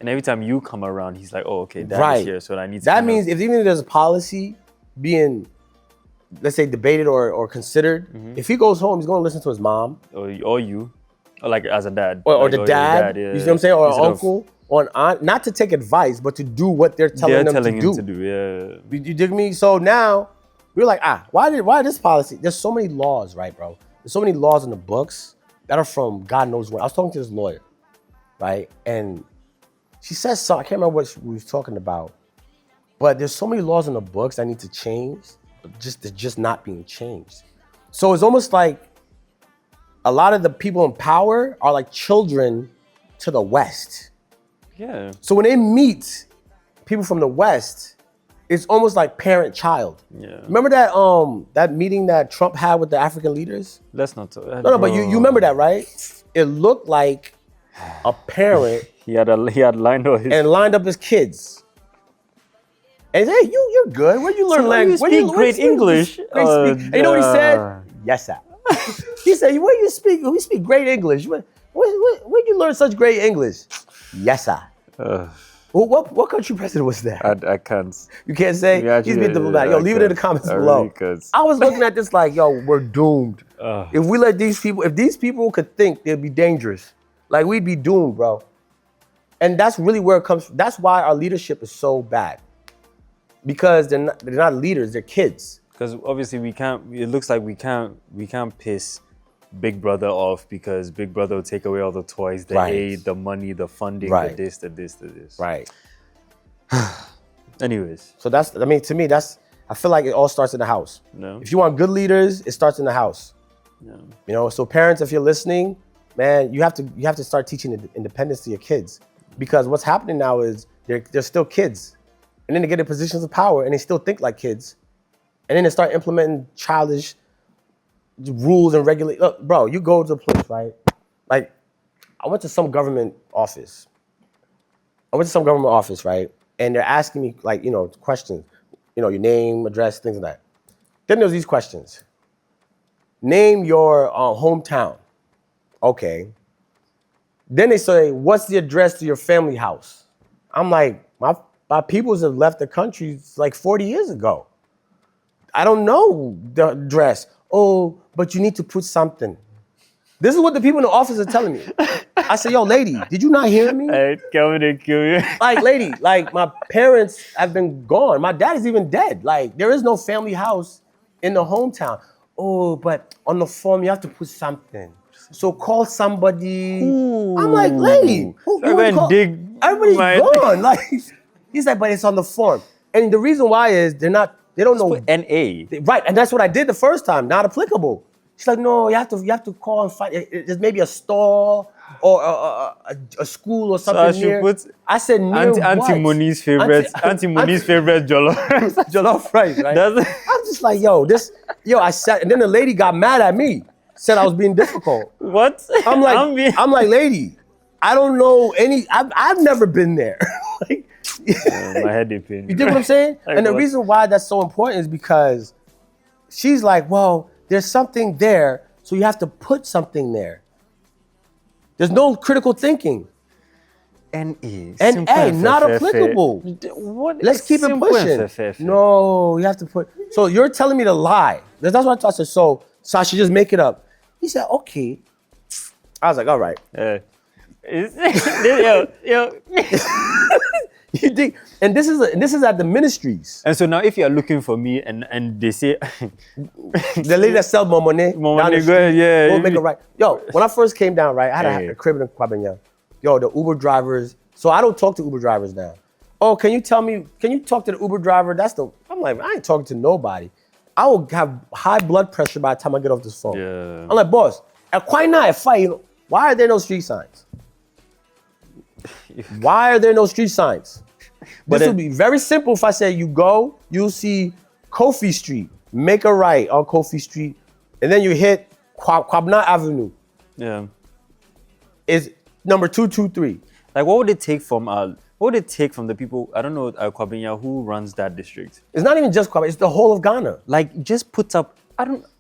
And every time you come around, he's like, "Oh, okay, dad Right. is here, so I need to." That means even if there's a policy being, let's say, debated or considered, if he goes home, he's going to listen to his mom. or you, or like as a dad, Or like, the your dad, yeah, you see what I'm saying? Or instead an of- uncle, or an aunt, not to take advice, but to do what they're telling them him to to do. do. Yeah. You dig me? So now we're like, why this policy? There's so many laws, right, bro? There's so many laws in the books that are from God knows when. I was talking to this lawyer, right? And she says something, I can't remember what we was talking about, but there's so many laws in the books that need to change, but they're just not being changed. So it's almost like a lot of the people in power are like children to the West. Yeah. So when they meet people from the West, it's almost like parent-child. Yeah. Remember that meeting that Trump had with the African leaders? Let's not talk. No, but you remember that, right? It looked like a parent He had lined up his. and lined up his kids. And he said, hey, you're good. Where you learn language? You speak great English. And you know what he said? Yes, sir. He said, where you speak? We speak great English. Where'd you learn such great English? Yes, sir. What country president was that? I can't. You can't say? Yeah, He's being diplomatic. Yo, leave it in the comments below. Really I was looking at this like, yo, we're doomed. If we let these people could think, they'd be dangerous. Like, we'd be doomed, bro. And that's really where it comes from. That's why our leadership is so bad. Because they're not leaders, they're kids. Because obviously we can't. It looks like we can't piss Big Brother off because Big Brother will take away all the toys, the aid, the money, the funding, the this, the this, the this. Right. Anyways. So to me, I feel like it all starts in the house. No. If you want good leaders, it starts in the house. No. You know, so parents, if you're listening, man, you have to start teaching independence to your kids. Because what's happening now is they're still kids. And then they get in positions of power and they still think like kids. And then they start implementing childish rules and regulations. Look, bro, you go to a place, right? Like, I went to some government office. Right? And they're asking me, like, questions. Your name, address, things like that. Then there's these questions. Name your hometown. Okay. Then they say, what's the address to your family house? I'm like, my peoples have left the country like 40 years ago. I don't know the address. Oh, but you need to put something. This is what the people in the office are telling me. I said, yo, lady, did you not hear me? Hey, coming to kill you. Like, lady, like, my parents have been gone. My dad is even dead. Like, there is no family house in the hometown. Oh, but on the form, you have to put something. So call somebody. Ooh. I'm like, lady, everybody's gone. Like, he's like, but it's on the form. And the reason why is they don't know. NA. Right, and that's what I did the first time, not applicable. She's like, no, you have to call and find. There's maybe a store or a school or something near. I said, near Auntie Moni's favorite jollof rice. Jollof rice, right? I'm just like, I sat, and then the lady got mad at me, said I was being difficult. What? I'm like, lady, I don't know I've never been there. Like, my head is pain. You dig what I'm saying? And the reason why that's so important is because she's like, well, there's something there, so you have to put something there. There's no critical thinking. NA, not applicable. What? Let's keep it pushing. No, you have to put. So you're telling me to lie. That's what I said. So I should just make it up. He said, okay. I was like, all right. Yo. You think, and this is at the ministries. And so now, if you are looking for me, and they say, The lady that sells Momone, Momone, go ahead, yeah, go you- make it right. Yo, when I first came down, right, I had Hey. a crib in Kwabenya. Yo, the Uber drivers. So I don't talk to Uber drivers now. Oh, can you talk to the Uber driver? I'm like, I ain't talking to nobody. I will have high blood pressure by the time I get off this phone. Yeah. I'm like, boss, at Kwaina, fight. Why are there no street signs? Why are there no street signs? This would be very simple if I say you go, you'll see Kofi Street, make a right on Kofi Street, and then you hit Kwabna Avenue. Yeah. Is number 223. Like, what would it take from the people? I don't know, Kwabinya, who runs that district? It's not even just Kwabna, it's the whole of Ghana. Like, just put up.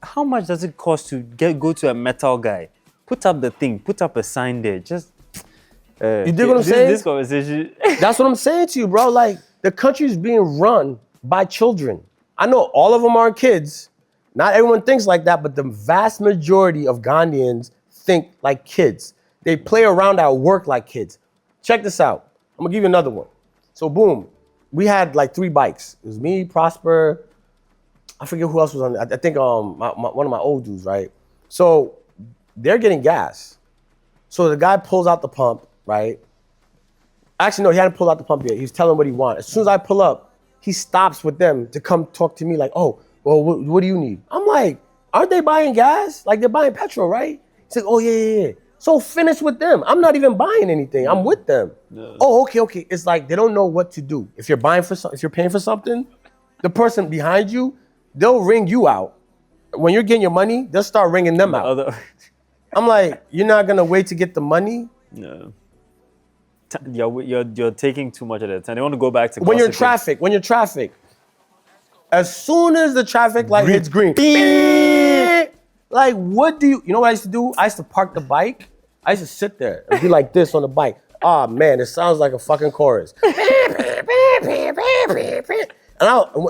How much does it cost to go to a metal guy? Put up the thing. Put up a sign there. Just. You dig what I'm saying? This conversation. That's what I'm saying to you, bro. Like, the country's being run by children. I know all of them aren't kids. Not everyone thinks like that, but the vast majority of Ghanaians think like kids. They play around at work like kids. Check this out. I'm gonna give you another one. So boom, we had like 3 bikes. It was me, Prosper, I forget who else was on it. I think one of my old dudes, right? So they're getting gas. So the guy pulls out the pump, right? Actually, no, he hadn't pulled out the pump yet. He was telling what he wanted. As soon as I pull up, he stops with them to come talk to me like, oh, well, what do you need? I'm like, aren't they buying gas? Like, they're buying petrol, right? He's like, oh, yeah. So finish with them. I'm not even buying anything. I'm with them. Yeah. Oh, okay. It's like they don't know what to do. If you're paying for something, the person behind you, they'll ring you out. When you're getting your money, they'll start ringing them out. I'm like, you're not gonna wait to get the money? No. You're taking too much of their time. They want to go back to when you're in traffic. As soon as the traffic light hits green, like, what do you know what I used to do? I used to park the bike. I used to sit there and be like this on the bike. Oh man, it sounds like a fucking chorus. And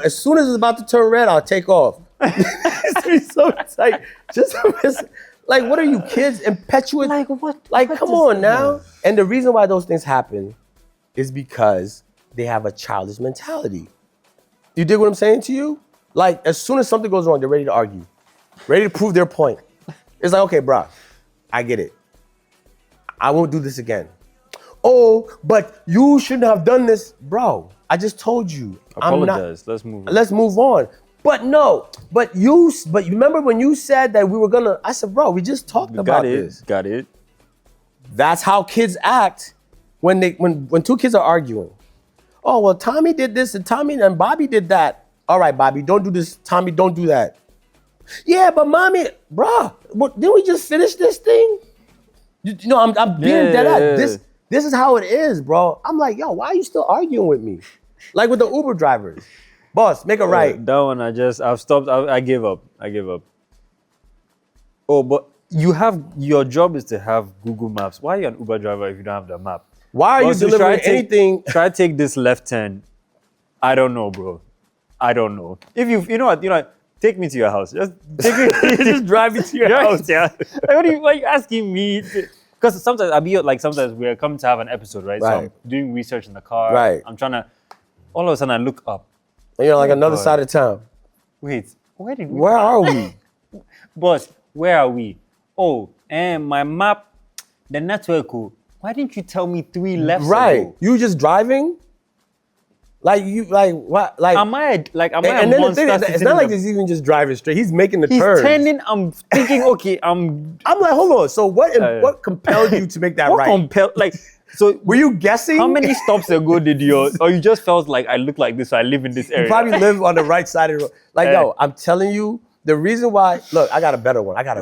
as soon as it's about to turn red, I'll take off. It's so tight. Just like, what are you kids? Impetuous? Like what? Like, what come on now. And the reason why those things happen is because they have a childish mentality. You dig what I'm saying to you? Like, as soon as something goes wrong, they're ready to argue, ready to prove their point. It's like, okay, bro, I get it. I won't do this again. Oh, but you shouldn't have done this. Bro, I just told you. Apologize. Let's move on. Let's move on. But no, but you remember when you said that we were gonna, I said, bro, we just talked about this. Got it. That's how kids act when 2 kids are arguing. Oh, well, Tommy did this and Tommy and Bobby did that. All right, Bobby, don't do this. Tommy, don't do that. Yeah, but mommy, bro, didn't we just finish this thing? You know, I'm being dead at. This is how it is, bro. I'm like, yo, why are you still arguing with me? Like with the Uber drivers. Boss, make it right. That one, I've stopped. I gave up. Oh, but your job is to have Google Maps. Why are you an Uber driver if you don't have the map? Why are you delivering anything? Try to take this left turn. I don't know, bro. I don't know. If you know what, take me to your house. Just take me. Just drive me to your house. Yeah. Like, why are you asking me? Because sometimes we're coming to have an episode, right? So I'm doing research in the car. Right. I'm trying to. All of a sudden, I look up. And you're like another side of town. Wait, where are we? Boss, where are we? Oh, and my map, the network. Why didn't you tell me 3 left? Right. You just driving? Like what? Like am I and then the thing is, it's not like he's even just driving straight. He's making the turn. He's turning. I'm thinking, okay, I'm like, hold on. So what compelled you to make that right? So were you guessing? How many stops ago or you just felt like I look like this, so I live in this area? You probably live on the right side of the road. Like, yo, I'm telling you, the reason why, look, I got a better one. I got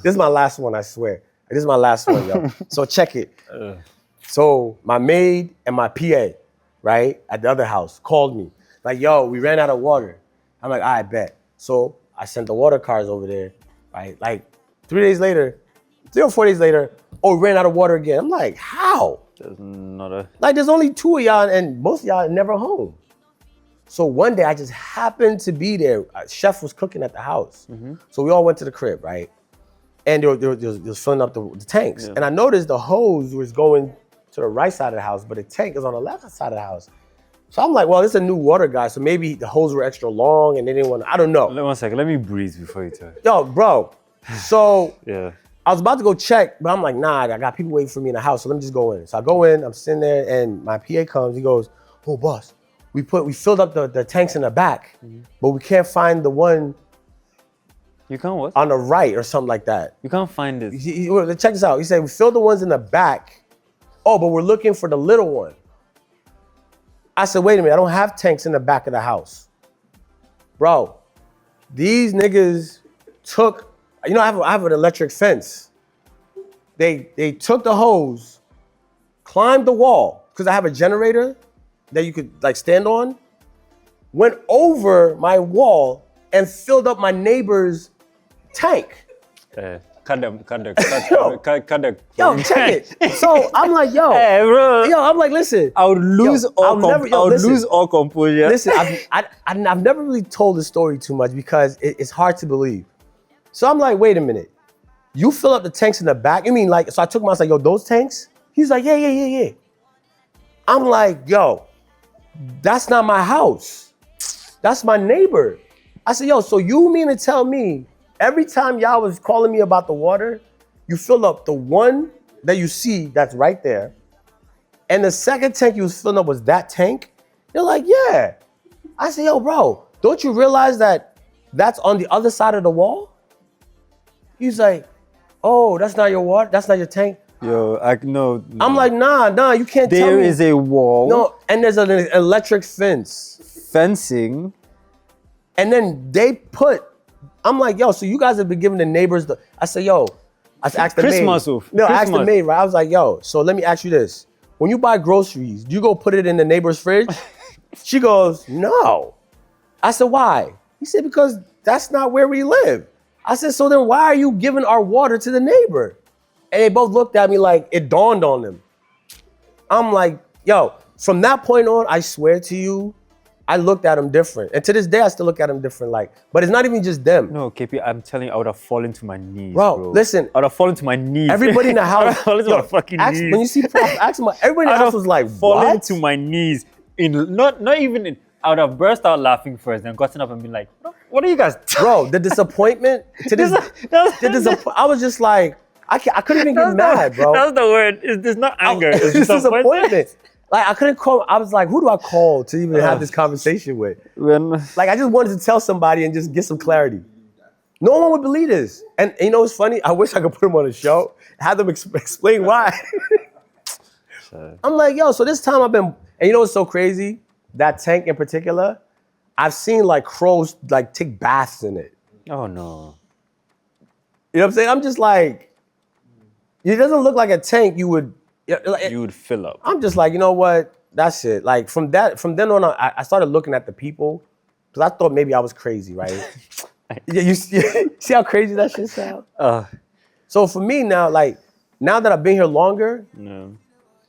this is my last one, I swear. This is my last one, yo. So check it. So my maid and my PA, right, at the other house called me. Like, yo, we ran out of water. I'm like, I bet. So I sent the water cars over there, right? Like 3 or 4 days later, we ran out of water again. I'm like, how? There's only 2 of y'all and most of y'all are never home. So one day I just happened to be there. A chef was cooking at the house. Mm-hmm. So we all went to the crib, right? And they were filling up the tanks. Yeah. And I noticed the hose was going to the right side of the house, but the tank is on the left side of the house. So I'm like, well, it's a new water guy, so maybe the hose were extra long and they didn't want to, I don't know. 1 second, let me breathe before you tell. Yo, bro, so Yeah. I was about to go check, but I'm like, nah, I got people waiting for me in the house, so let me just go in. So I go in, I'm sitting there, and my PA comes, he goes, oh, boss, we filled up the tanks in the back, but we can't find the one You can't what? on the right or something like that. You can't find it. Check this out. He said, we filled the ones in the back. Oh, but we're looking for the little one. I said, wait a minute, I don't have tanks in the back of the house. Bro, these niggas took, you know, I have an electric fence. They took the hose, climbed the wall, because I have a generator that you could like stand on, went over my wall and filled up my neighbor's tank. Cut them. Yo, check it. So I'm like, yo, Hey, bro. I'm like, listen. I would lose listen. all composure. Listen, I've never really told the story too much because it's hard to believe. So I'm like, wait a minute. You fill up the tanks in the back? You mean like, so I took him, I was like, yo, those tanks? He's like, yeah. I'm like, yo, that's not my house. That's my neighbor. I said, yo, so you mean to tell me every time y'all was calling me about the water, you fill up the one that you see that's right there, and the second tank you was filling up was that tank? They're like, yeah. I said, yo, bro, don't you realize that that's on the other side of the wall? He's like, oh, that's not your water? That's not your tank? Yo, no. I'm like, nah, you can't tell me. There is a wall. No, and there's an electric fence. Fencing. And then I'm like, yo, so you guys have been giving the neighbors I said, yo, I asked the maid. I asked the maid, right? I was like, yo, so let me ask you this. When you buy groceries, do you go put it in the neighbor's fridge? She goes, no. I said, why? He said, because that's not where we live. I said, so then why are you giving our water to the neighbor? And they both looked at me like it dawned on them. I'm like, yo, from that point on, I swear to you, I looked at them different. And to this day, I still look at them different. Like, but it's not even just them. No, KP, I'm telling you, I would have fallen to my knees, bro. Listen. I would have fallen to my knees. Everybody in the house. fallen to my fucking knees. When you see ask them, everybody in the house was like, fallen what? to my knees. Not even I would have burst out laughing first, then gotten up and been like, what are you guys doing? Bro, the disappointment to this. I was just like, I couldn't even get mad, bro. That's the word. It's not anger. It's disappointment. Like, I couldn't call. I was like, who do I call to even have this conversation with? Like, I just wanted to tell somebody and just get some clarity. No one would believe this. And you know what's funny? I wish I could put them on a show, have them explain why. I'm like, yo, so this time I've been, and you know what's so crazy? That tank in particular, I've seen like crows like take baths in it. Oh, no. You know what I'm saying? I'm just like, it doesn't look like a tank you would fill up. I'm just like, you know what? That's it. Like from then on, I started looking at the people because I thought maybe I was crazy, right? Yeah, you see how crazy that shit sounds? So for me now, like now that I've been here longer,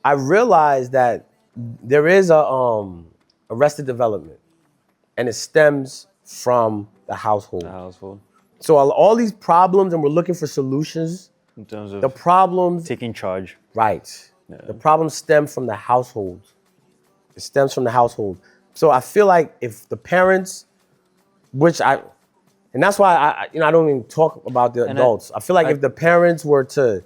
I realized that there is a arrested development, and it stems from the household. So all these problems, and we're looking for solutions. In terms of the problems taking charge. Right. Yeah. The problems stem from the household. It stems from the household. So I feel like if the parents, and that's why I don't even talk about the adults. I feel like if the parents were to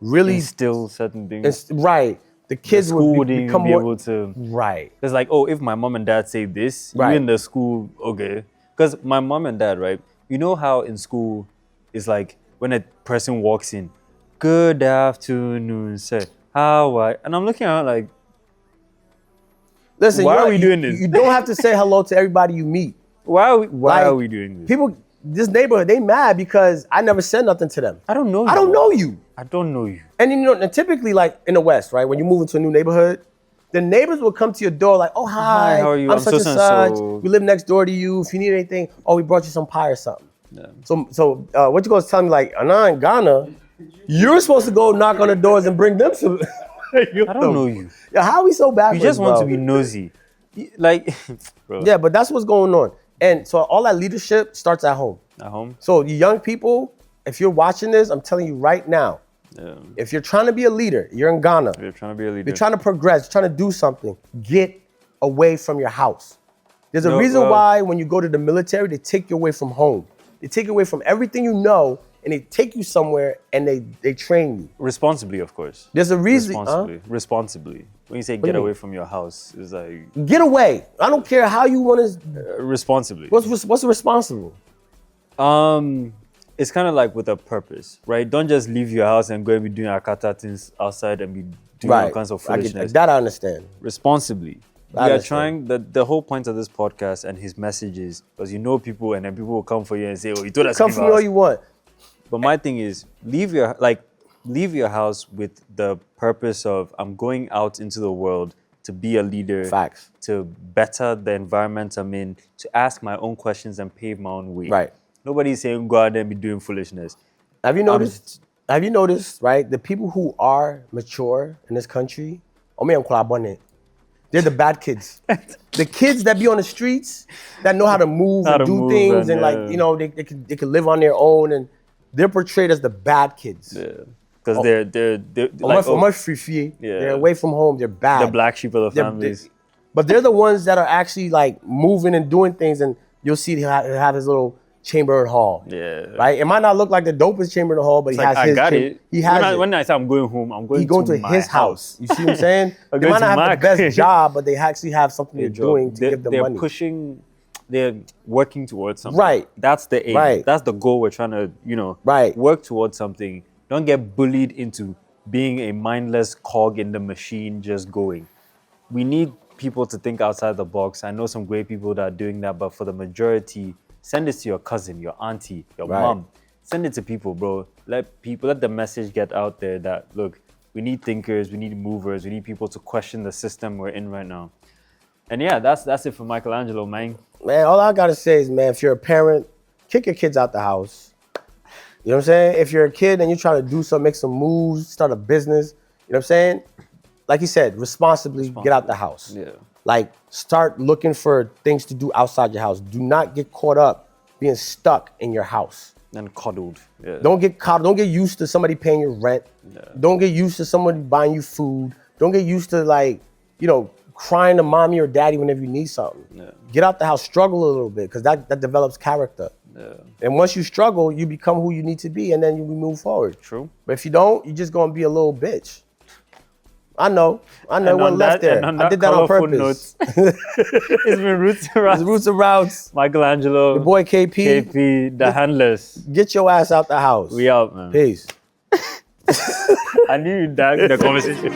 really instill certain things, right, the kids would become be more able to. Right. It's like, oh, if my mom and dad say this, you in the school, okay. Because my mom and dad, right? You know how in school, it's like when a person walks in, good afternoon, sir. How are you? And I'm looking at her like, listen, why are we doing this? You don't have to say hello to everybody you meet. Why are we doing this? People, this neighborhood, they mad because I never said nothing to them. I don't know you. I don't know you. I don't know you. And you know, and typically like in the West, right, when you move into a new neighborhood, the neighbors will come to your door like, oh, hi, how are you? I'm such so and such. so. We live next door to you. If you need anything, we brought you some pie or something. Yeah. So what you guys tell me, like, Anna in Ghana, you're supposed to go knock on the doors and bring them some. I don't know you. Yeah, how are we so backwards, You just want to be nosy. Like, bro. Yeah, but that's what's going on. And so all that leadership starts at home. At home? So you young people, if you're watching this, I'm telling you right now, If you're trying to be a leader, you're in Ghana. You're trying to be a leader. You're trying to progress, trying to do something. Get away from your house. There's a reason why when you go to the military, they take you away from home. They take you away from everything you know, and they take you somewhere and they train you. Responsibly, of course. There's a reason. Responsibly. When you say get away from your house, it's like... Get away. I don't care how you want to... responsibly. What's responsible? It's kind of like with a purpose, right? Don't just leave your house and go and be doing akata things outside and be doing all kinds of foolishness. That I understand. Responsibly. We are trying, the whole point of this podcast and his message is, because you know people and then people will come for you and say, oh, you told us to come for me all you want. But my thing is, leave your house with the purpose of, I'm going out into the world to be a leader. Facts. To better the environment I'm in, to ask my own questions and pave my own way. Right. Nobody's saying go out there and be doing foolishness. Have you noticed, right? The people who are mature in this country, they're the bad kids. The kids that be on the streets, that know how to move and do things, and like, you know, they can live on their own, and they're portrayed as the bad kids. Yeah. Because they're they're away from home, they're bad. The black sheep of the families. But they're the ones that are actually like moving and doing things, and you'll see he have his little chamber and hall. Yeah. Right? It might not look like the dopest chamber and hall, but he has his. He has it. When I say I'm going home, I'm going to his house. You see what I'm saying? They might not have the best job, but they actually have something they're doing to give them money. They're working towards something. Right. That's the aim. Right. That's the goal we're trying to, work towards something. Don't get bullied into being a mindless cog in the machine just going. We need people to think outside the box. I know some great people that are doing that, but for the majority, send this to your cousin, your auntie, your mom. Send it to people, bro. Let the message get out there that, look, we need thinkers, we need movers, we need people to question the system we're in right now. And yeah, that's it for Michael Angelo, man. Man, all I gotta say is, man, if you're a parent, kick your kids out the house. You know what I'm saying? If you're a kid and you're trying to do something, make some moves, start a business, you know what I'm saying? Like you said, responsibly get out the house. Yeah. Like, start looking for things to do outside your house. Do not get caught up being stuck in your house. And coddled. Yeah. Don't get caught. Don't get used to somebody paying your rent. Yeah. Don't get used to somebody buying you food. Don't get used to, like, crying to mommy or daddy whenever you need something. Yeah. Get out the house, struggle a little bit, because that develops character. Yeah. And once you struggle, you become who you need to be, and then you move forward. True. But if you don't, you're just gonna be a little bitch. I know. One left there. I did that on purpose. It's been Roots and Routes. It's Roots and Routes. Michael Angelo. The boy KP. KP, the handless. Get your ass out the house. We out, man. Peace. I knew you'd die in the conversation.